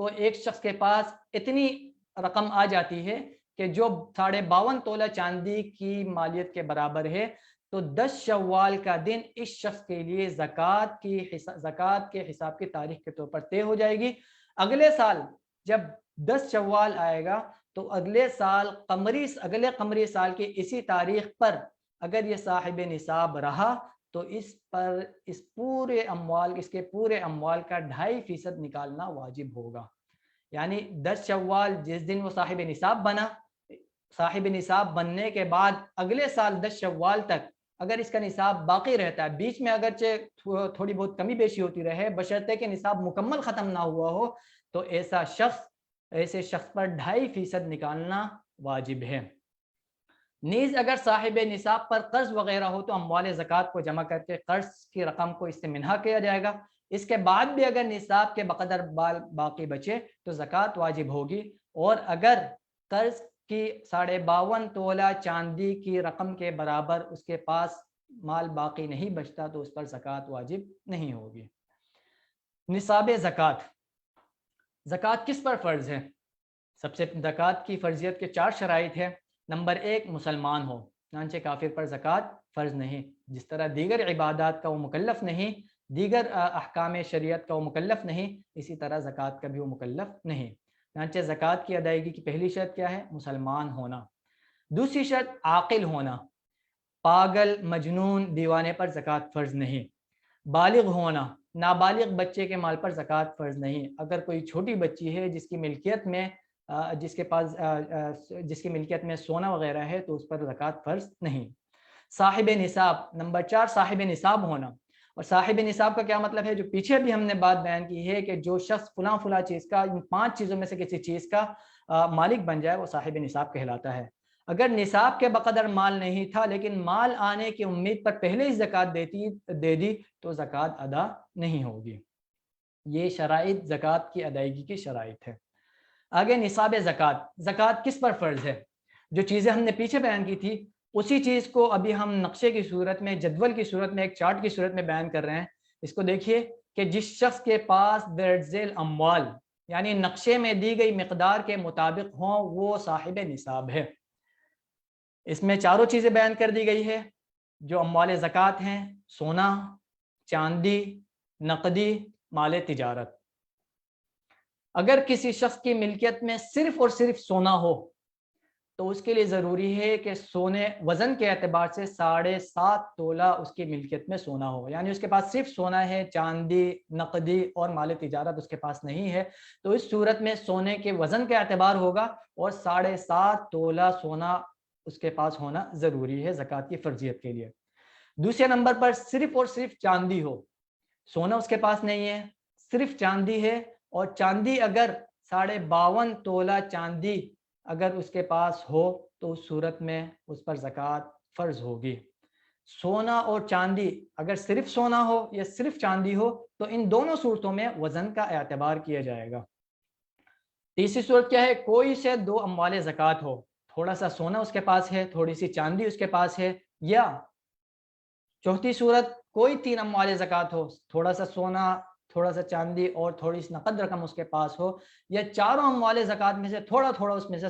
کو ایک شخص کے پاس اتنی رقم آ جاتی ہے کہ جو 52.5 تولہ چاندی کی مالیت کے برابر ہے، تو 10 شوال کا دن اس شخص کے لیے زکوٰۃ کے حساب کی تاریخ کے طور پر طے ہو جائے گی۔ اگلے سال جب 10 شوال آئے گا تو اگلے قمری سال کی اسی تاریخ پر اگر یہ صاحب نصاب رہا تو اس کے پورے اموال کا 2.5% نکالنا واجب ہوگا۔ یعنی 10 شوال جس دن وہ صاحب نصاب بنا، صاحب نصاب بننے کے بعد اگلے سال 10 شوال تک اگر اس کا نصاب باقی رہتا ہے، بیچ میں اگرچہ تھوڑی بہت کمی بیشی ہوتی رہے، بشرطے کہ نصاب مکمل ختم نہ ہوا ہو، تو ایسے شخص پر 2.5% نکالنا واجب ہے۔ نیز اگر صاحب نصاب پر قرض وغیرہ ہو تو اموال زکوٰۃ کو جمع کر کے قرض کی رقم کو اس سے منہا کیا جائے گا۔ اس کے بعد بھی اگر نصاب کے بقدر باقی بچے تو زکوٰۃ واجب ہوگی، اور اگر قرض کی 52.5 تولہ چاندی کی رقم کے برابر اس کے پاس مال باقی نہیں بچتا تو اس پر زکوٰۃ واجب نہیں ہوگی۔ نصاب زکوٰۃ، زکوٰۃ کس پر فرض ہے؟ سب سے زکوٰۃ کی فرضیت کے 4 شرائط ہیں۔ نمبر 1 مسلمان ہو، چنانچہ کافر پر زکوٰۃ فرض نہیں، جس طرح دیگر عبادات کا وہ مکلف نہیں، دیگر احکام شریعت کا وہ مکلف نہیں، اسی طرح زکوٰۃ کا بھی وہ مکلف نہیں۔ چنانچہ زکوٰۃ کی ادائیگی کی پہلی شرط کیا ہے؟ مسلمان ہونا۔ دوسری شرط عاقل ہونا، پاگل، مجنون، دیوانے پر زکوٰۃ فرض نہیں۔ بالغ ہونا، نابالغ بچے کے مال پر زکوٰۃ فرض نہیں۔ اگر کوئی چھوٹی بچی ہے جس کی ملکیت میں سونا وغیرہ ہے تو اس پر زکوٰۃ فرض نہیں۔ صاحب نصاب، نمبر 4 صاحب نصاب ہونا، اور صاحب نصاب کا کیا مطلب ہے؟ جو پیچھے بھی ہم نے بات بیان کی ہے کہ جو شخص فلاں چیز کا، ان 5 چیزوں میں سے کسی چیز کا مالک بن جائے وہ صاحب نصاب کہلاتا ہے۔ اگر نصاب کے بقدر مال نہیں تھا لیکن مال آنے کی امید پر پہلے ہی زکوٰۃ دے دی تو زکوٰۃ ادا نہیں ہوگی۔ یہ شرائط زکوٰۃ کی ادائیگی کی شرائط ہے۔ آگے نصاب زکوٰۃ، زکوٰۃ کس پر فرض ہے؟ جو چیزیں ہم نے پیچھے بیان کی تھی اسی چیز کو ابھی ہم نقشے کی صورت میں، جدول کی صورت میں، ایک چارٹ کی صورت میں بیان کر رہے ہیں۔ اس کو دیکھیے کہ جس شخص کے پاس درج ذیل اموال یعنی نقشے میں دی گئی مقدار کے مطابق ہوں وہ صاحب نصاب ہے۔ اس میں 4 چیزیں بیان کر دی گئی ہے جو اموال زکوٰۃ ہیں: سونا، چاندی، نقدی، مال تجارت۔ اگر کسی شخص کی ملکیت میں صرف اور صرف سونا ہو تو اس کے لیے ضروری ہے کہ سونے وزن کے اعتبار سے 7.5 تولہ اس کی ملکیت میں سونا ہو، یعنی اس کے پاس صرف سونا ہے، چاندی، نقدی اور مال تجارت اس کے پاس نہیں ہے، تو اس صورت میں سونے کے وزن کا اعتبار ہوگا اور 7.5 تولہ سونا اس کے پاس ہونا ضروری ہے زکوٰۃ کی فرضیت کے لیے۔ دوسرے نمبر پر صرف اور صرف چاندی ہو، سونا اس کے پاس نہیں ہے، صرف چاندی ہے، اور چاندی اگر 52.5 تولہ چاندی اگر اس کے پاس ہو تو اس صورت میں اس پر زکوٰۃ فرض ہوگی۔ سونا اور چاندی، اگر صرف سونا ہو یا صرف چاندی ہو تو ان دونوں صورتوں میں وزن کا اعتبار کیا جائے گا۔ تیسری صورت کیا ہے؟ کوئی سے 2 اموال زکوٰۃ ہو، تھوڑا سا سونا اس کے پاس ہے، تھوڑی سی چاندی اس کے پاس ہے، یا چوتھی صورت کوئی 3 اموال زکوٰۃ ہو، تھوڑا سا سونا، تھوڑا سا چاندی اور تھوڑی سی نقد رقم اس کے پاس ہو، یا چاروں اموال زکوٰۃ میں سے تھوڑا تھوڑا اس میں سے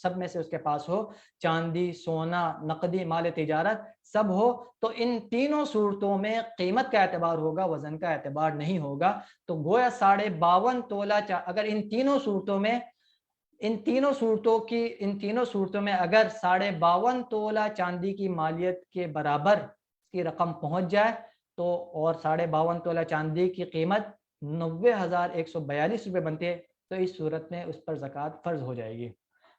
سب میں سے اس کے پاس ہو، چاندی، سونا، نقدی، مال تجارت سب ہو، تو ان تینوں صورتوں میں قیمت کا اعتبار ہوگا، وزن کا اعتبار نہیں ہوگا۔ تو گویا 52.5 تولہ اگر ان تینوں صورتوں میں اگر 52.5 تولہ چاندی کی مالیت کے برابر کی رقم پہنچ جائے تو، اور 52.5 تولہ چاندی کی قیمت 90,142 روپے بنتے، تو اس صورت میں اس پر زکوٰۃ فرض ہو جائے گی۔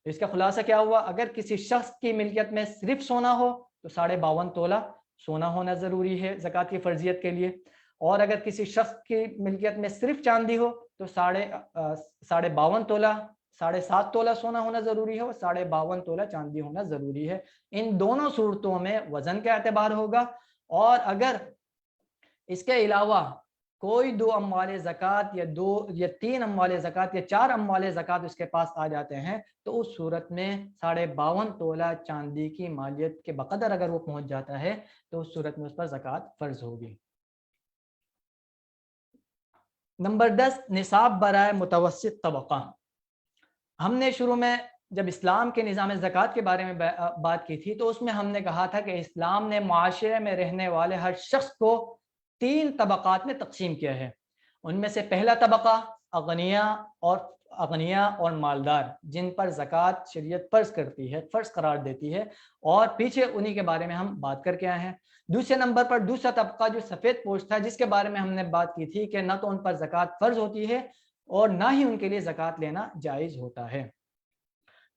اس کا خلاصہ کیا ہوا؟ اگر کسی شخص کی ملکیت میں صرف سونا ہو تو 52.5 تولہ سونا ہونا ضروری ہے زکوٰۃ کی فرضیت کے لیے، اور اگر کسی شخص کی ملکیت میں صرف چاندی ہو تو 52.5 تولہ 7.5 تولہ سونا ہونا ضروری ہے اور 52.5 تولہ چاندی ہونا ضروری ہے۔ ان دونوں صورتوں میں وزن کا اعتبار ہوگا، اور اگر اس کے علاوہ کوئی 2 اموال زکوٰۃ یا 3 اموال زکوٰۃ یا 4 اموال زکوٰۃ اس کے پاس آ جاتے ہیں تو اس صورت میں 52.5 تولہ چاندی کی مالیت کے بقدر اگر وہ پہنچ جاتا ہے تو اس صورت میں اس پر زکوٰۃ فرض ہوگی۔ نمبر 10 نصاب برائے متوسط طبقہ۔ ہم نے شروع میں جب اسلام کے نظام زکوٰۃ کے بارے میں بات کی تھی تو اس میں ہم نے کہا تھا کہ اسلام نے معاشرے میں رہنے والے ہر شخص کو 3 طبقات میں تقسیم کیا ہے۔ ان میں سے پہلا طبقہ اغنیاء اور مالدار، جن پر زکوٰۃ شریعت فرض کرتی ہے، فرض قرار دیتی ہے، اور پیچھے انہی کے بارے میں ہم بات کر کے آئے ہیں۔ دوسرے نمبر پر دوسرا طبقہ جو سفید پوش تھا، جس کے بارے میں ہم نے بات کی تھی کہ نہ تو ان پر زکوٰۃ فرض ہوتی ہے اور نہ ہی ان کے لیے زکوٰۃ لینا جائز ہوتا ہے۔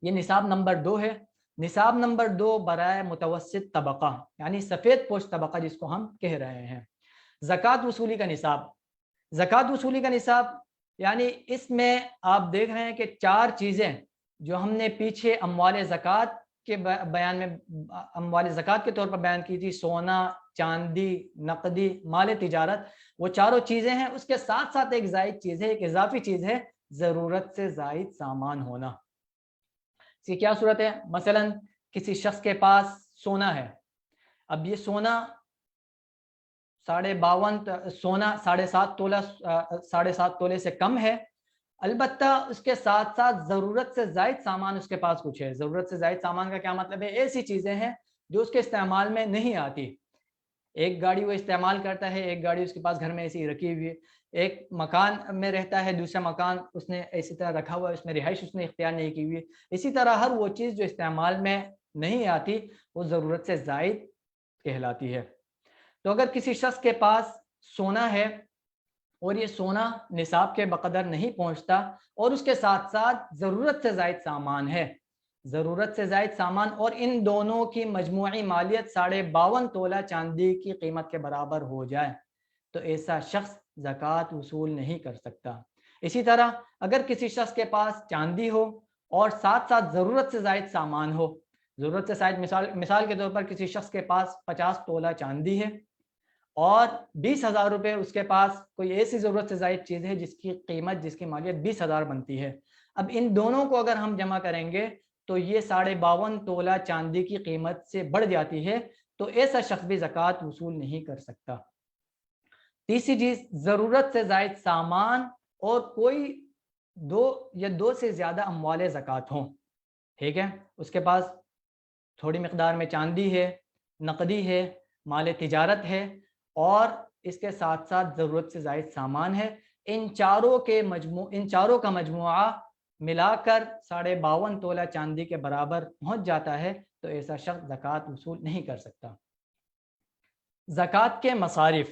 یہ نصاب نمبر 2 ہے۔ نصاب نمبر 2 برائے متوسط طبقہ یعنی سفید پوش طبقہ جس کو ہم کہہ رہے ہیں۔ زکوٰۃ وصولی کا نصاب۔ زکوٰۃ وصولی کا نصاب یعنی اس میں آپ دیکھ رہے ہیں کہ 4 چیزیں جو ہم نے پیچھے اموال زکوٰۃ کے بیان میں اموال زکوٰۃ کے طور پر بیان کی تھی، سونا، چاندی، نقدی، مال تجارت، وہ چاروں چیزیں ہیں۔ اس کے ساتھ ساتھ ایک زائد چیز ہے، ایک اضافی چیز ہے، ضرورت سے زائد سامان ہونا۔ اس کی کیا صورت ہے؟ مثلا کسی شخص کے پاس سونا ہے، اب یہ سونا 7.5 تولے سے کم ہے، البتہ اس کے ساتھ ساتھ ضرورت سے زائد سامان اس کے پاس کچھ ہے۔ ضرورت سے زائد سامان کا کیا مطلب ہے؟ ایسی چیزیں ہیں جو اس کے استعمال میں نہیں آتی۔ ایک گاڑی وہ استعمال کرتا ہے، ایک گاڑی اس کے پاس گھر میں ایسی رکھی ہوئی ہے، ایک مکان میں رہتا ہے، دوسرا مکان اس نے اسی طرح رکھا ہوا ہے، اس میں رہائش اس نے اختیار نہیں کی ہوئی ہے۔ اسی طرح ہر وہ چیز جو استعمال میں نہیں آتی وہ ضرورت سے زائد کہلاتی ہے۔ تو اگر کسی شخص کے پاس سونا ہے اور یہ سونا نصاب کے بقدر نہیں پہنچتا اور اس کے ساتھ ساتھ ضرورت سے زائد سامان ہے، ضرورت سے زائد سامان، اور ان دونوں کی مجموعی مالیت 52.5 تولہ چاندی کی قیمت کے برابر ہو جائے تو ایسا شخص زکوٰۃ وصول نہیں کر سکتا۔ اسی طرح اگر کسی شخص کے پاس چاندی ہو اور ساتھ ساتھ ضرورت سے زائد سامان ہو، ضرورت سے زائد مثال کے طور پر کسی شخص کے پاس 50 تولہ چاندی ہے اور 20,000 روپے اس کے پاس کوئی ایسی ضرورت سے زائد چیز ہے جس کی قیمت، جس کی مالیت 20,000 بنتی ہے، اب ان دونوں کو اگر ہم جمع کریں گے تو یہ 52.5 تولہ چاندی کی قیمت سے بڑھ جاتی ہے، تو ایسا شخص بھی زکوٰۃ وصول نہیں کر سکتا۔ تیسری چیز، ضرورت سے زائد سامان اور کوئی 2 سے زیادہ اموال زکوٰۃ ہوں، ٹھیک ہے، اس کے پاس تھوڑی مقدار میں چاندی ہے، نقدی ہے، مال تجارت ہے اور اس کے ساتھ ساتھ ضرورت سے زائد سامان ہے، ان چاروں کا مجموعہ ملا کر 52.5 تولہ چاندی کے برابر پہنچ جاتا ہے تو ایسا شخص زکوٰۃ وصول نہیں کر سکتا۔ زکوٰۃ کے مصارف۔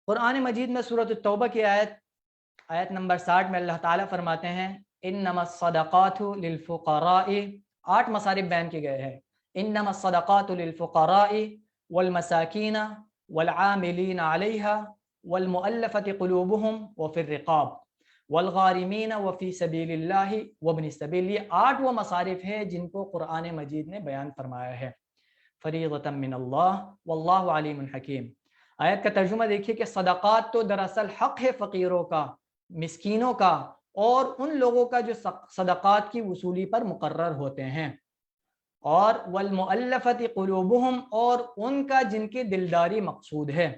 قرآن مجید میں سورۃ التوبہ کی آیت نمبر 60 میں اللہ تعالیٰ فرماتے ہیں انما الصدقات للفقراء، 8 مصارف بیان کیے گئے ہیں۔ انما الصدقات للفقراء والمساکین والعاملین علیہا والمؤلفۃ قلوبہم وفی الرقاب والغارمین وفی سبیل اللہ وابن السبیل۔ یہ 8 وہ مصارف ہیں جن کو قرآن مجید نے بیان فرمایا ہے، فریضۃ من اللہ واللہ علیم حکیم۔ آیت کا ترجمہ دیکھیے کہ صدقات تو دراصل حق ہے فقیروں کا، مسکینوں کا اور ان لوگوں کا جو صدقات کی وصولی پر مقرر ہوتے ہیں، اور والمؤلفۃ قلوبہم، اور ان کا جن کی دلداری مقصود ہے،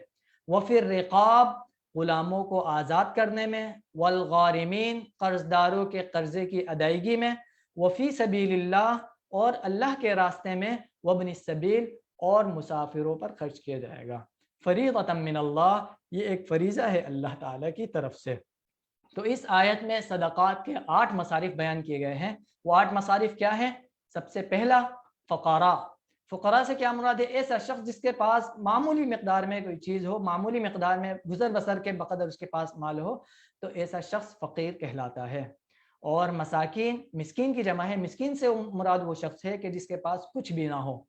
وفی الرقاب، غلاموں کو آزاد کرنے میں، والغارمین، قرض داروں کے قرضے کی ادائیگی میں، وفی سبیل اللہ، اور اللہ کے راستے میں، وابن السبیل، اور مسافروں پر خرچ کیا جائے گا۔ فریضۃ من اللہ، یہ ایک فریضہ ہے اللہ تعالیٰ کی طرف سے۔ تو اس آیت میں صدقات کے 8 مصارف بیان کیے گئے ہیں۔ وہ 8 مصارف کیا ہیں؟ سب سے پہلا فقراء۔ فقراء سے کیا مراد ہے؟ ایسا شخص جس کے پاس معمولی مقدار میں کوئی چیز ہو، معمولی مقدار میں گزر بسر کے بقدر اس کے پاس مال ہو، تو ایسا شخص فقیر کہلاتا ہے۔ اور مساکین، مسکین کی جمع ہے، مسکین سے مراد وہ شخص ہے کہ جس کے پاس کچھ بھی نہ ہو۔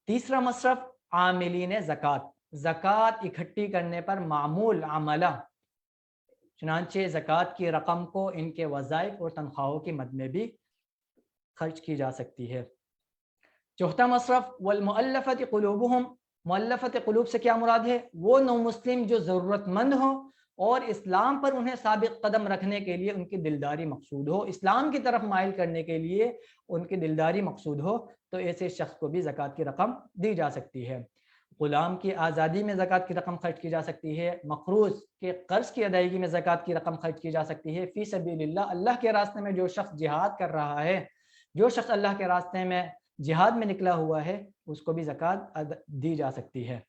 تیسرا مصرف عاملین زکوٰۃ، زکوٰۃ اکٹھی کرنے پر معمول عملہ، چنانچہ زکوٰۃ کی رقم کو ان کے وظائف اور تنخواہوں کی مد میں بھی خرچ کی جا سکتی ہے۔ چوتھا مصرف والمؤلفۃ قلوبہم، مؤلفۃ قلوب سے کیا مراد ہے؟ وہ نو مسلم جو ضرورت مند ہو اور اسلام پر انہیں ثابت قدم رکھنے کے لیے ان کی دلداری مقصود ہو، اسلام کی طرف مائل کرنے کے لیے ان کی دلداری مقصود ہو، تو ایسے شخص کو بھی زکوٰۃ کی رقم دی جا سکتی ہے۔ غلام کی آزادی میں زکوٰۃ کی رقم خرچ کی جا سکتی ہے، مقروض کے قرض کی ادائیگی میں زکوٰۃ کی رقم خرچ کی جا سکتی ہے، فی سبیل اللہ، اللہ کے راستے میں جو شخص جہاد کر رہا ہے، جو شخص اللہ کے راستے میں جہاد میں نکلا ہوا ہے، اس کو بھی زکوٰۃ دی جا سکتی ہے۔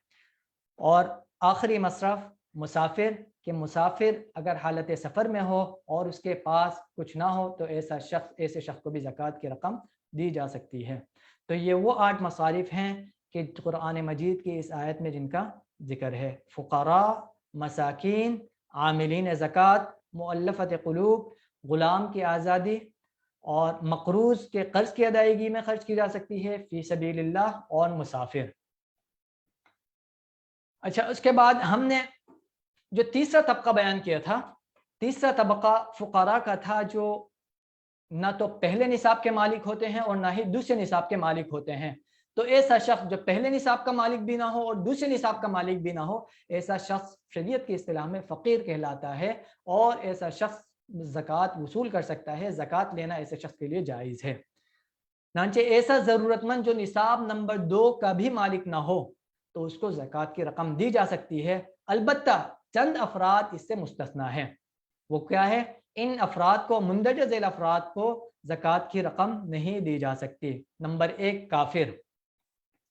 اور آخری مصرف مسافر، کہ مسافر اگر حالت سفر میں ہو اور اس کے پاس کچھ نہ ہو تو ایسے شخص کو بھی زکوٰۃ کی رقم دی جا سکتی ہے۔ تو یہ وہ 8 مصارف ہیں کہ قرآن مجید کی اس آیت میں جن کا ذکر ہے، فقراء، مساکین، عاملین زکوٰۃ، مؤلفت قلوب، غلام کی آزادی، اور مقروض کے قرض کی ادائیگی میں خرچ کی جا سکتی ہے، فی سبیل اللہ، اور مسافر۔ اچھا، اس کے بعد ہم نے جو تیسرا طبقہ بیان کیا تھا، تیسرا طبقہ فقراء کا تھا، جو نہ تو پہلے نصاب کے مالک ہوتے ہیں اور نہ ہی دوسرے نصاب کے مالک ہوتے ہیں۔ تو ایسا شخص جو پہلے نصاب کا مالک بھی نہ ہو اور دوسرے نصاب کا مالک بھی نہ ہو، ایسا شخص شریعت کی اصطلاح میں فقیر کہلاتا ہے، اور ایسا شخص زکوٰۃ وصول کر سکتا ہے، زکوٰۃ لینا ایسے شخص کے لیے جائز ہے۔ چنانچہ ایسا ضرورت مند جو نصاب نمبر 2 کا بھی مالک نہ ہو تو اس کو زکوٰۃ کی رقم دی جا سکتی ہے، البتہ چند افراد اس سے مستثنیٰ ہیں۔ وہ کیا ہے؟ ان افراد کو، مندرجہ ذیل افراد کو زکوٰۃ کی رقم نہیں دی جا سکتی۔ نمبر 1 کافر،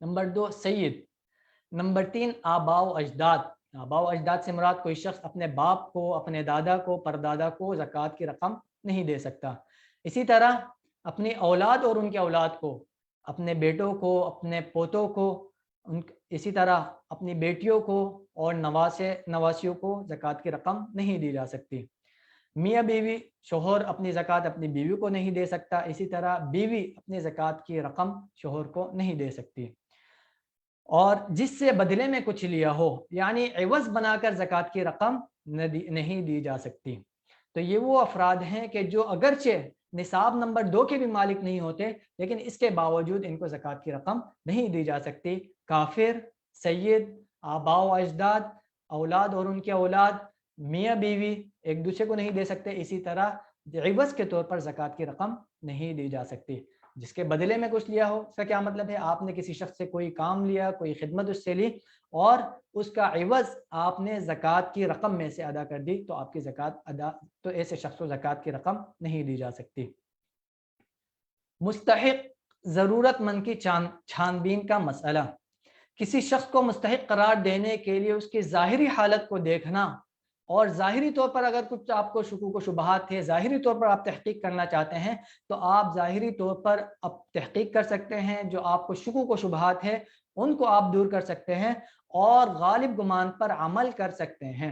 نمبر 2 سید، نمبر 3 آباء و اجداد۔ آباء و اجداد سے مراد کوئی شخص اپنے باپ کو، اپنے دادا کو، پردادا کو زکوٰۃ کی رقم نہیں دے سکتا۔ اسی طرح اپنی اولاد اور ان کے اولاد کو، اپنے بیٹوں کو، اپنے پوتوں کو، اسی طرح اپنی بیٹیوں کو اور نواسیوں کو زکوٰۃ کی رقم نہیں دی جا سکتی۔ میاں بیوی، شوہر اپنی زکوٰۃ اپنی بیوی کو نہیں دے سکتا، اسی طرح بیوی اپنی زکوٰۃ کی رقم شوہر کو نہیں دے سکتی۔ اور جس سے بدلے میں کچھ لیا ہو، یعنی عوض بنا کر زکوٰۃ کی رقم نہیں دی جا سکتی۔ تو یہ وہ افراد ہیں کہ جو اگرچہ نصاب نمبر 2 کے بھی مالک نہیں ہوتے، لیکن اس کے باوجود ان کو زکوٰۃ کی رقم نہیں دی جا سکتی۔ کافر، سید، آباء و اجداد، اولاد اور ان کے اولاد، میاں بیوی ایک دوسرے کو نہیں دے سکتے، اسی طرح عوض کے طور پر زکوٰۃ کی رقم نہیں دی جا سکتی۔ جس کے بدلے میں کچھ لیا ہو، اس کا کیا مطلب ہے؟ آپ نے کسی شخص سے کوئی کام لیا، کوئی خدمت اس سے لی، اور اس کا عوض آپ نے زکوٰۃ کی رقم میں سے ادا کر دی، تو آپ کی تو ایسے شخص کو زکوٰۃ کی رقم نہیں دی جا سکتی۔ مستحق، ضرورت مند کی چھان بین کا مسئلہ۔ کسی شخص کو مستحق قرار دینے کے لیے اس کی ظاہری حالت کو دیکھنا، اور ظاہری طور پر اگر کچھ آپ کو شکوک و شبہات ہے، ظاہری طور پر آپ تحقیق کرنا چاہتے ہیں، تو آپ ظاہری طور پر اب تحقیق کر سکتے ہیں، جو آپ کو شکوک و شبہات ہے ان کو آپ دور کر سکتے ہیں، اور غالب گمان پر عمل کر سکتے ہیں۔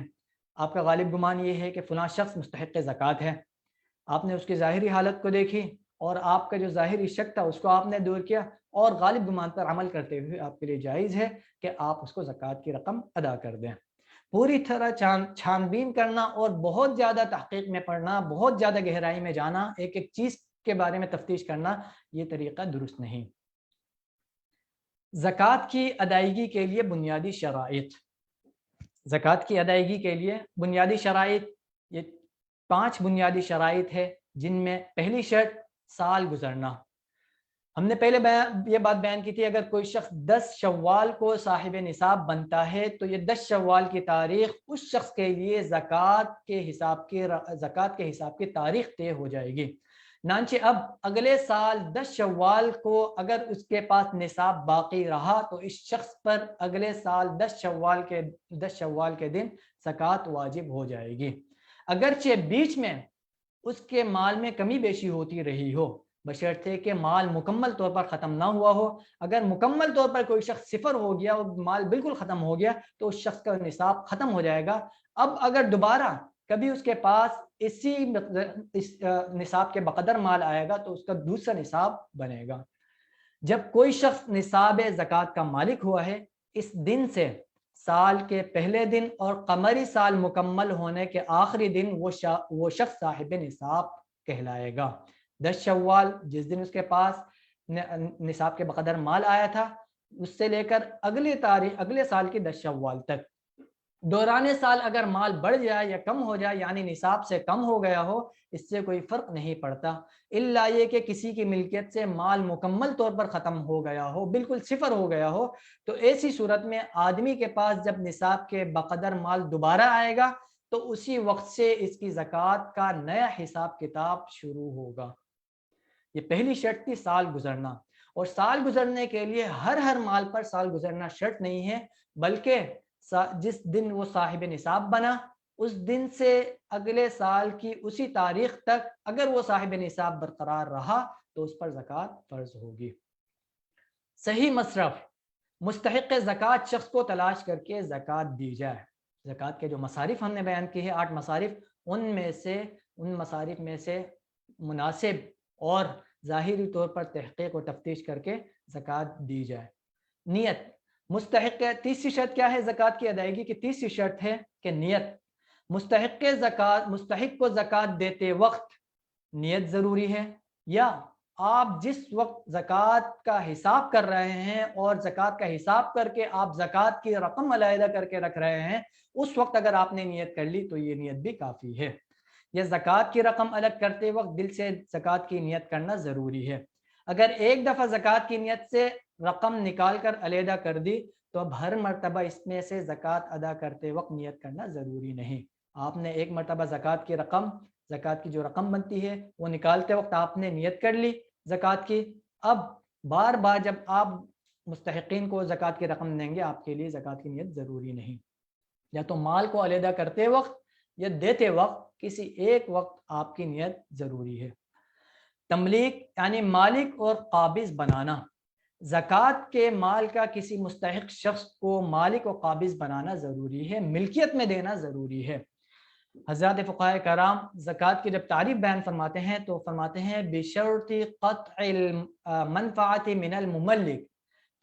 آپ کا غالب گمان یہ ہے کہ فلاں شخص مستحق زکوٰۃ ہے، آپ نے اس کی ظاہری حالت کو دیکھی اور آپ کا جو ظاہری شک تھا اس کو آپ نے دور کیا، اور غالب گمان پر عمل کرتے ہوئے آپ کے لیے جائز ہے کہ آپ اس کو زکوٰۃ کی رقم ادا کر دیں۔ پوری طرح چھان بین کرنا اور بہت زیادہ تحقیق میں پڑھنا، بہت زیادہ گہرائی میں جانا، ایک ایک چیز کے بارے میں تفتیش کرنا، یہ طریقہ درست نہیں۔ زکوٰۃ کی ادائیگی کے لیے بنیادی شرائط۔ زکوٰۃ کی ادائیگی کے لیے بنیادی شرائط، یہ 5 بنیادی شرائط ہے، جن میں پہلی شرط سال گزرنا۔ ہم نے پہلے یہ بات بیان کی تھی، اگر کوئی شخص 10 شوال کو صاحب نصاب بنتا ہے تو یہ 10 شوال کی تاریخ اس شخص کے لیے زکوٰۃ کے حساب کی تاریخ طے ہو جائے گی۔ چنانچہ اب اگلے سال 10 شوال کو اگر اس کے پاس نصاب باقی رہا تو اس شخص پر اگلے سال 10 شوال کے دن زکوٰۃ واجب ہو جائے گی، اگرچہ بیچ میں اس کے مال میں کمی بیشی ہوتی رہی ہو، بشرطے کہ مال مکمل طور پر ختم نہ ہوا ہو۔ اگر مکمل طور پر کوئی شخص صفر ہو گیا اور مال بالکل ختم ہو گیا تو اس شخص کا نصاب ختم ہو جائے گا۔ اب اگر دوبارہ کبھی اس کے پاس اس نصاب کے بقدر مال آئے گا تو اس کا دوسرا نصاب بنے گا۔ جب کوئی شخص نصاب زکوٰۃ کا مالک ہوا ہے، اس دن سے سال کے پہلے دن اور قمری سال مکمل ہونے کے آخری دن وہ شخص صاحب نصاب کہلائے گا۔ 10 شوال جس دن اس کے پاس نصاب کے بقدر مال آیا تھا، اس سے لے کر اگلے سال کی 10 شوال تک دوران سال اگر مال بڑھ جائے یا کم ہو جائے یعنی نصاب سے کم ہو گیا ہو اس سے کوئی فرق نہیں پڑتا، الا یہ کہ کسی کی ملکیت سے مال مکمل طور پر ختم ہو گیا ہو، بالکل صفر ہو گیا ہو، تو ایسی صورت میں آدمی کے پاس جب نصاب کے بقدر مال دوبارہ آئے گا تو اسی وقت سے اس کی زکوٰۃ کا نیا حساب کتاب شروع ہوگا۔ یہ پہلی شرط تھی سال گزرنا، اور سال گزرنے کے لیے ہر مال پر سال گزرنا شرط نہیں ہے، بلکہ جس دن وہ صاحب نصاب بنا اس دن سے اگلے سال کی اسی تاریخ تک اگر وہ صاحب نصاب برقرار رہا تو اس پر زکوٰۃ فرض ہوگی۔ صحیح مصرف، مستحق زکوٰۃ شخص کو تلاش کر کے زکوٰۃ دی جائے۔ زکوٰۃ کے جو مصارف ہم نے بیان کیے ہیں 8 مصارف، ان مصارف میں سے مناسب اور ظاہری طور پر تحقیق و تفتیش کر کے زکوٰۃ دی جائے۔ نیت، مستحق تیسری شرط کیا ہے زکوٰۃ کی ادائیگی کی؟ تیسری شرط ہے کہ نیت، مستحق کو زکوٰۃ دیتے وقت نیت ضروری ہے، یا آپ جس وقت زکوٰۃ کا حساب کر رہے ہیں اور زکوٰۃ کا حساب کر کے آپ زکوٰۃ کی رقم علیحدہ کر کے رکھ رہے ہیں اس وقت اگر آپ نے نیت کر لی تو یہ نیت بھی کافی ہے۔ یہ زکوٰۃ کی رقم الگ کرتے وقت دل سے زکوٰۃ کی نیت کرنا ضروری ہے۔ اگر ایک دفعہ زکوٰۃ کی نیت سے رقم نکال کر علیحدہ کر دی تو اب ہر مرتبہ اس میں سے زکوٰۃ ادا کرتے وقت نیت کرنا ضروری نہیں۔ آپ نے ایک مرتبہ زکوٰۃ کی جو رقم بنتی ہے وہ نکالتے وقت آپ نے نیت کر لی زکوٰۃ کی، اب بار بار جب آپ مستحقین کو زکوٰۃ کی رقم دیں گے آپ کے لیے زکوٰۃ کی نیت ضروری نہیں۔ یا تو مال کو علیحدہ کرتے وقت یا دیتے وقت کسی ایک وقت آپ کی نیت ضروری ہے۔ تملیک یعنی مالک اور قابض بنانا، زکوٰۃ کے مال کا کسی مستحق شخص کو مالک و قابض بنانا ضروری ہے، ملکیت میں دینا ضروری ہے۔ حضرات فقہائے کرام زکوٰۃ کی جب تعریف بیان فرماتے ہیں تو فرماتے ہیں بشرط قطع المنفعت من المملک،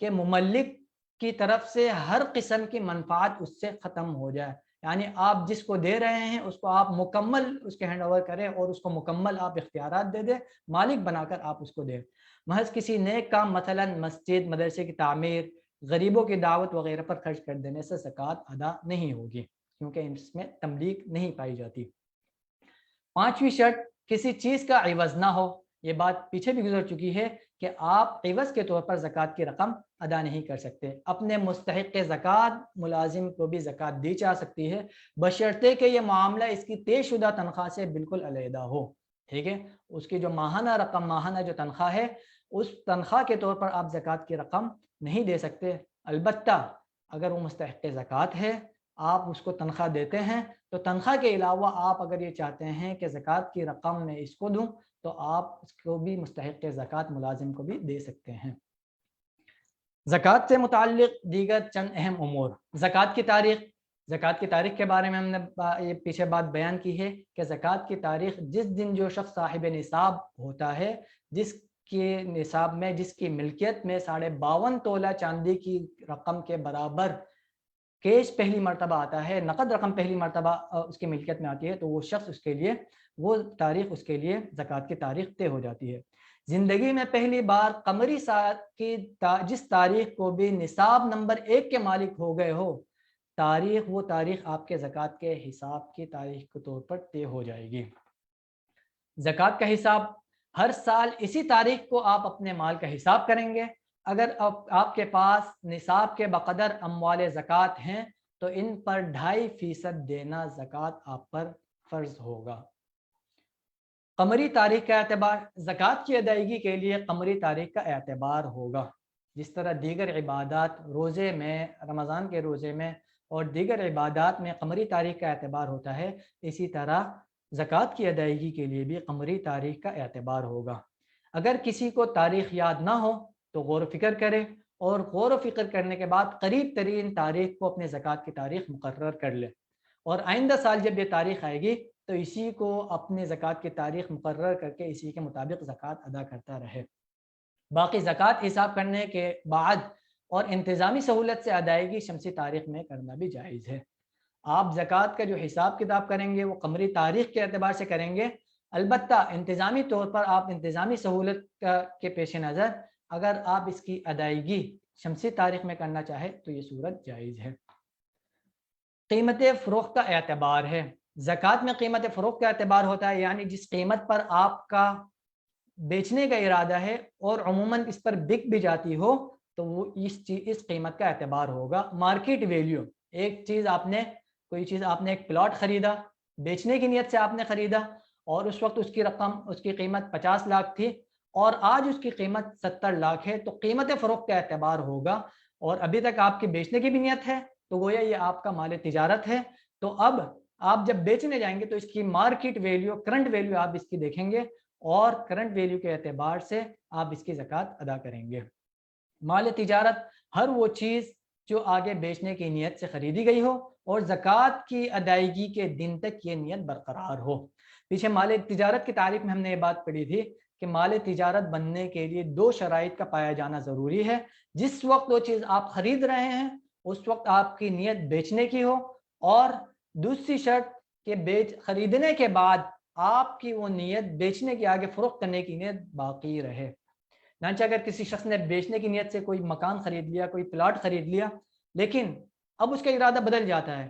کہ مملک کی طرف سے ہر قسم کی منفعت اس سے ختم ہو جائے، یعنی آپ جس کو دے رہے ہیں اس کو آپ مکمل اس کے ہینڈ اوور کریں اور اس کو مکمل آپ اختیارات دے دیں، مالک بنا کر آپ اس کو دیں۔ محض کسی نیک کام مثلا مسجد مدرسے کی تعمیر، غریبوں کی دعوت وغیرہ پر خرچ کر دینے سے زکوٰۃ ادا نہیں ہوگی کیونکہ اس میں تملیک نہیں پائی جاتی۔ 5ویں شرط، کسی چیز کا عوض نہ ہو۔ یہ بات پیچھے بھی گزر چکی ہے کہ آپ عوض کے طور پر زکوٰۃ کی رقم ادا نہیں کر سکتے۔ اپنے مستحق زکوٰۃ ملازم کو بھی زکوٰۃ دی جا سکتی ہے بشرطے کہ یہ معاملہ اس کی طے شدہ تنخواہ سے بالکل علیحدہ ہو، ٹھیک ہے؟ اس کی جو ماہانہ رقم، ماہانہ جو تنخواہ ہے اس تنخواہ کے طور پر آپ زکوٰۃ کی رقم نہیں دے سکتے۔ البتہ اگر وہ مستحق زکوٰۃ ہے، آپ اس کو تنخواہ دیتے ہیں تو تنخواہ کے علاوہ آپ اگر یہ چاہتے ہیں کہ زکوٰۃ کی رقم میں اس کو دوں تو آپ اس کو بھی مستحق زکوٰۃ ملازم کو بھی دے سکتے ہیں۔ زکوٰۃ سے متعلق دیگر چند اہم امور۔ زکوٰۃ کی تاریخ کے بارے میں ہم نے یہ پیچھے بات بیان کی ہے کہ زکوٰۃ کی تاریخ جس دن جو شخص صاحب نصاب ہوتا ہے، جس کے نصاب میں، جس کی ملکیت میں 52.5 تولہ چاندی کی رقم کے برابر کیش پہلی مرتبہ آتا ہے، نقد رقم پہلی مرتبہ اس کی ملکیت میں آتی ہے، تو وہ شخص اس کے لیے وہ تاریخ اس کے لیے زکوٰۃ کی تاریخ طے ہو جاتی ہے۔ زندگی میں پہلی بار قمری سال کی جس تاریخ کو بھی نصاب نمبر 1 کے مالک ہو گئے ہو، وہ تاریخ آپ کے زکوٰۃ کے حساب کی تاریخ کے طور پر طے ہو جائے گی۔ زکوٰۃ کا حساب، ہر سال اسی تاریخ کو آپ اپنے مال کا حساب کریں گے۔ اگر آپ کے پاس نصاب کے بقدر اموال زکوٰۃ ہیں تو ان پر 2.5% دینا زکوٰۃ آپ پر فرض ہوگا۔ قمری تاریخ کا اعتبار، زکوٰۃ کی ادائیگی کے لیے قمری تاریخ کا اعتبار ہوگا۔ جس طرح دیگر عبادات، روزے میں، رمضان کے روزے میں اور دیگر عبادات میں قمری تاریخ کا اعتبار ہوتا ہے، اسی طرح زکوٰۃ کی ادائیگی کے لیے بھی قمری تاریخ کا اعتبار ہوگا۔ اگر کسی کو تاریخ یاد نہ ہو تو غور و فکر کرے، اور غور و فکر کرنے کے بعد قریب ترین تاریخ کو اپنے زکوٰۃ کی تاریخ مقرر کر لے، اور آئندہ سال جب یہ تاریخ آئے گی تو اسی کو اپنے زکوٰۃ کی تاریخ مقرر کر کے اسی کے مطابق زکوٰۃ ادا کرتا رہے۔ باقی زکوٰۃ حساب کرنے کے بعد اور انتظامی سہولت سے ادائیگی شمسی تاریخ میں کرنا بھی جائز ہے۔ آپ زکوٰۃ کا جو حساب کتاب کریں گے وہ قمری تاریخ کے اعتبار سے کریں گے، البتہ انتظامی طور پر آپ انتظامی سہولت کے پیش نظر اگر آپ اس کی ادائیگی شمسی تاریخ میں کرنا چاہیں تو یہ صورت جائز ہے۔ قیمت فروخت کا اعتبار ہے. زکوٰۃ میں قیمت فروخت کا اعتبار ہوتا ہے، یعنی جس قیمت پر آپ کا بیچنے کا ارادہ ہے اور عموماً اس پر بک بھی جاتی ہو تو وہ اس قیمت کا اعتبار ہوگا. مارکیٹ ویلیو، ایک چیز کوئی چیز آپ نے ایک پلاٹ خریدا، بیچنے کی نیت سے آپ نے خریدا، اور اس وقت اس کی قیمت 50 لاکھ تھی اور آج اس کی قیمت 70 لاکھ ہے، تو قیمت فروخت کا اعتبار ہوگا. اور ابھی تک آپ کی بیچنے کی بھی نیت ہے تو گویا یہ آپ کا مال تجارت ہے. تو اب آپ جب بیچنے جائیں گے تو اس کی مارکیٹ ویلیو، کرنٹ ویلیو آپ اس کی دیکھیں گے اور کرنٹ ویلیو کے اعتبار سے آپ اس کی زکوٰۃ ادا کریں گے. مال تجارت ہر وہ چیز جو آگے بیچنے کی نیت سے خریدی گئی ہو اور زکوٰۃ کی ادائیگی کے دن تک یہ نیت برقرار ہو. پیچھے مال تجارت کی تعریف میں ہم نے یہ بات پڑھی تھی کہ مال تجارت بننے کے لیے 2 شرائط کا پایا جانا ضروری ہے. جس وقت وہ چیز آپ خرید رہے ہیں اس وقت آپ کی نیت بیچنے کی ہو، اور دوسری شرط کہ خریدنے کے بعد آپ کی وہ نیت بیچنے کی، آگے فروخت کرنے کی نیت باقی رہے. چنانچہ اگر کسی شخص نے بیچنے کی نیت سے کوئی مکان خرید لیا، کوئی پلاٹ خرید لیا، لیکن اب اس کا ارادہ بدل جاتا ہے،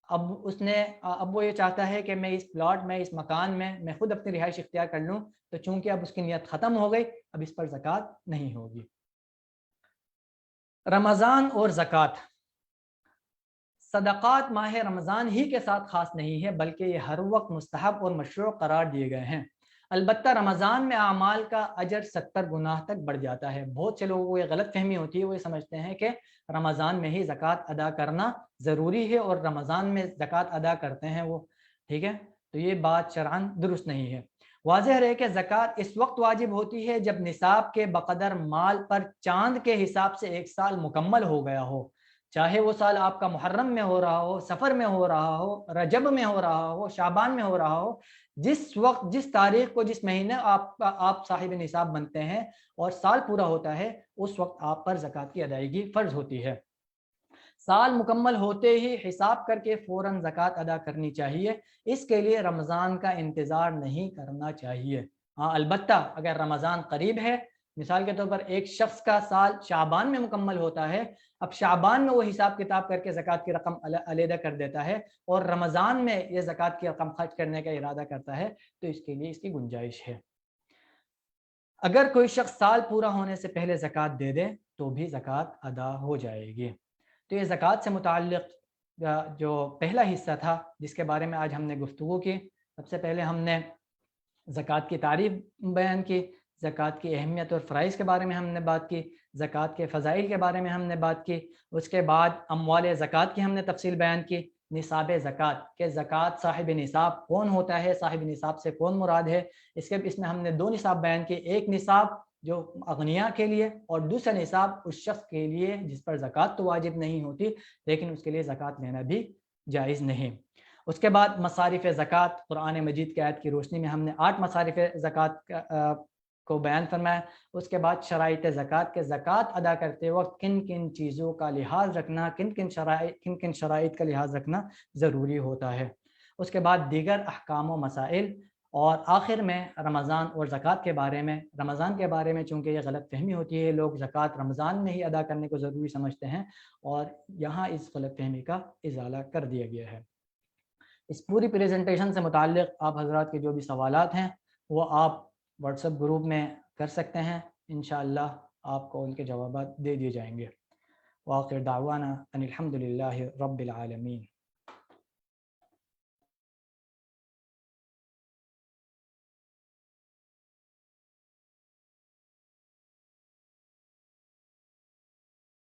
اب وہ یہ چاہتا ہے کہ میں اس پلاٹ میں، اس مکان میں خود اپنی رہائش اختیار کر لوں، تو چونکہ اب اس کی نیت ختم ہو گئی، اب اس پر زکوٰۃ نہیں ہوگی. رمضان اور زکوٰۃ. صدقات ماہ رمضان ہی کے ساتھ خاص نہیں ہے بلکہ یہ ہر وقت مستحب اور مشروع قرار دیے گئے ہیں. البتہ رمضان میں اعمال کا اجر 70 گنا تک بڑھ جاتا ہے. بہت سے لوگوں کو یہ غلط فہمی ہوتی ہے، وہ یہ سمجھتے ہیں کہ رمضان میں ہی زکوٰۃ ادا کرنا ضروری ہے اور رمضان میں زکوٰۃ ادا کرتے ہیں وہ، ٹھیک ہے، تو یہ بات شرعاً درست نہیں ہے. واضح رہے کہ زکوٰۃ اس وقت واجب ہوتی ہے جب نصاب کے بقدر مال پر چاند کے حساب سے 1 سال مکمل ہو گیا ہو، چاہے وہ سال آپ کا محرم میں ہو رہا ہو، سفر میں ہو رہا ہو، رجب میں ہو رہا ہو، شعبان میں ہو رہا ہو. جس تاریخ کو، جس مہینے آپ صاحب نصاب بنتے ہیں اور سال پورا ہوتا ہے، اس وقت آپ پر زکوٰۃ کی ادائیگی فرض ہوتی ہے. سال مکمل ہوتے ہی حساب کر کے فوراً زکوٰۃ ادا کرنی چاہیے. اس کے لیے رمضان کا انتظار نہیں کرنا چاہیے. ہاں، البتہ اگر رمضان قریب ہے، مثال کے طور پر ایک شخص کا سال شعبان میں مکمل ہوتا ہے، اب شعبان میں وہ حساب کتاب کر کے زکوٰۃ کی رقم علیحدہ کر دیتا ہے اور رمضان میں یہ زکوٰۃ کی رقم خرچ کرنے کا ارادہ کرتا ہے، تو اس کے لیے اس کی گنجائش ہے. اگر کوئی شخص سال پورا ہونے سے پہلے زکوٰۃ دے دے تو بھی زکوٰۃ ادا ہو جائے گی. تو یہ زکوٰۃ سے متعلق جو پہلا حصہ تھا جس کے بارے میں آج ہم نے گفتگو کی. سب سے پہلے ہم نے زکوٰۃ کی تعریف بیان کی، زکوٰۃ کی اہمیت اور فرائض کے بارے میں ہم نے بات کی، زکوٰۃ کے فضائل کے بارے میں ہم نے بات کی. اس کے بعد اموال زکوٰۃ کی ہم نے تفصیل بیان کی، نصاب زکوٰۃ کہ زکوٰۃ صاحب نصاب کون ہوتا ہے، صاحب نصاب سے کون مراد ہے. اس میں ہم نے 2 نصاب بیان کیے، ایک نصاب جو اغنیاء کے لیے اور دوسرا نصاب اس شخص کے لیے جس پر زکوٰۃ تو واجب نہیں ہوتی لیکن اس کے لیے زکوٰۃ لینا بھی جائز نہیں. اس کے بعد مصارف زکوٰۃ، قرآن مجید کی آیت کی روشنی میں ہم نے 8 مصارف زکوٰۃ کو بیان فرمایا. اس کے بعد شرائط زکوٰۃ کے زکوٰۃ ادا کرتے وقت کن کن چیزوں کا لحاظ رکھنا، کن کن شرائط کا لحاظ رکھنا ضروری ہوتا ہے. اس کے بعد دیگر احکام و مسائل، اور آخر میں رمضان اور زکوٰۃ کے بارے میں. رمضان کے بارے میں چونکہ یہ غلط فہمی ہوتی ہے، لوگ زکوٰۃ رمضان میں ہی ادا کرنے کو ضروری سمجھتے ہیں، اور یہاں اس غلط فہمی کا ازالہ کر دیا گیا ہے. اس پوری پریزنٹیشن سے متعلق آپ حضرات کے جو بھی سوالات ہیں وہ آپ واٹس ایپ گروپ میں کر سکتے ہیں، انشاءاللہ آپ کو ان کے جوابات دے دیے جائیں گے. وآخر دعوانا ان الحمد للہ رب العالمین.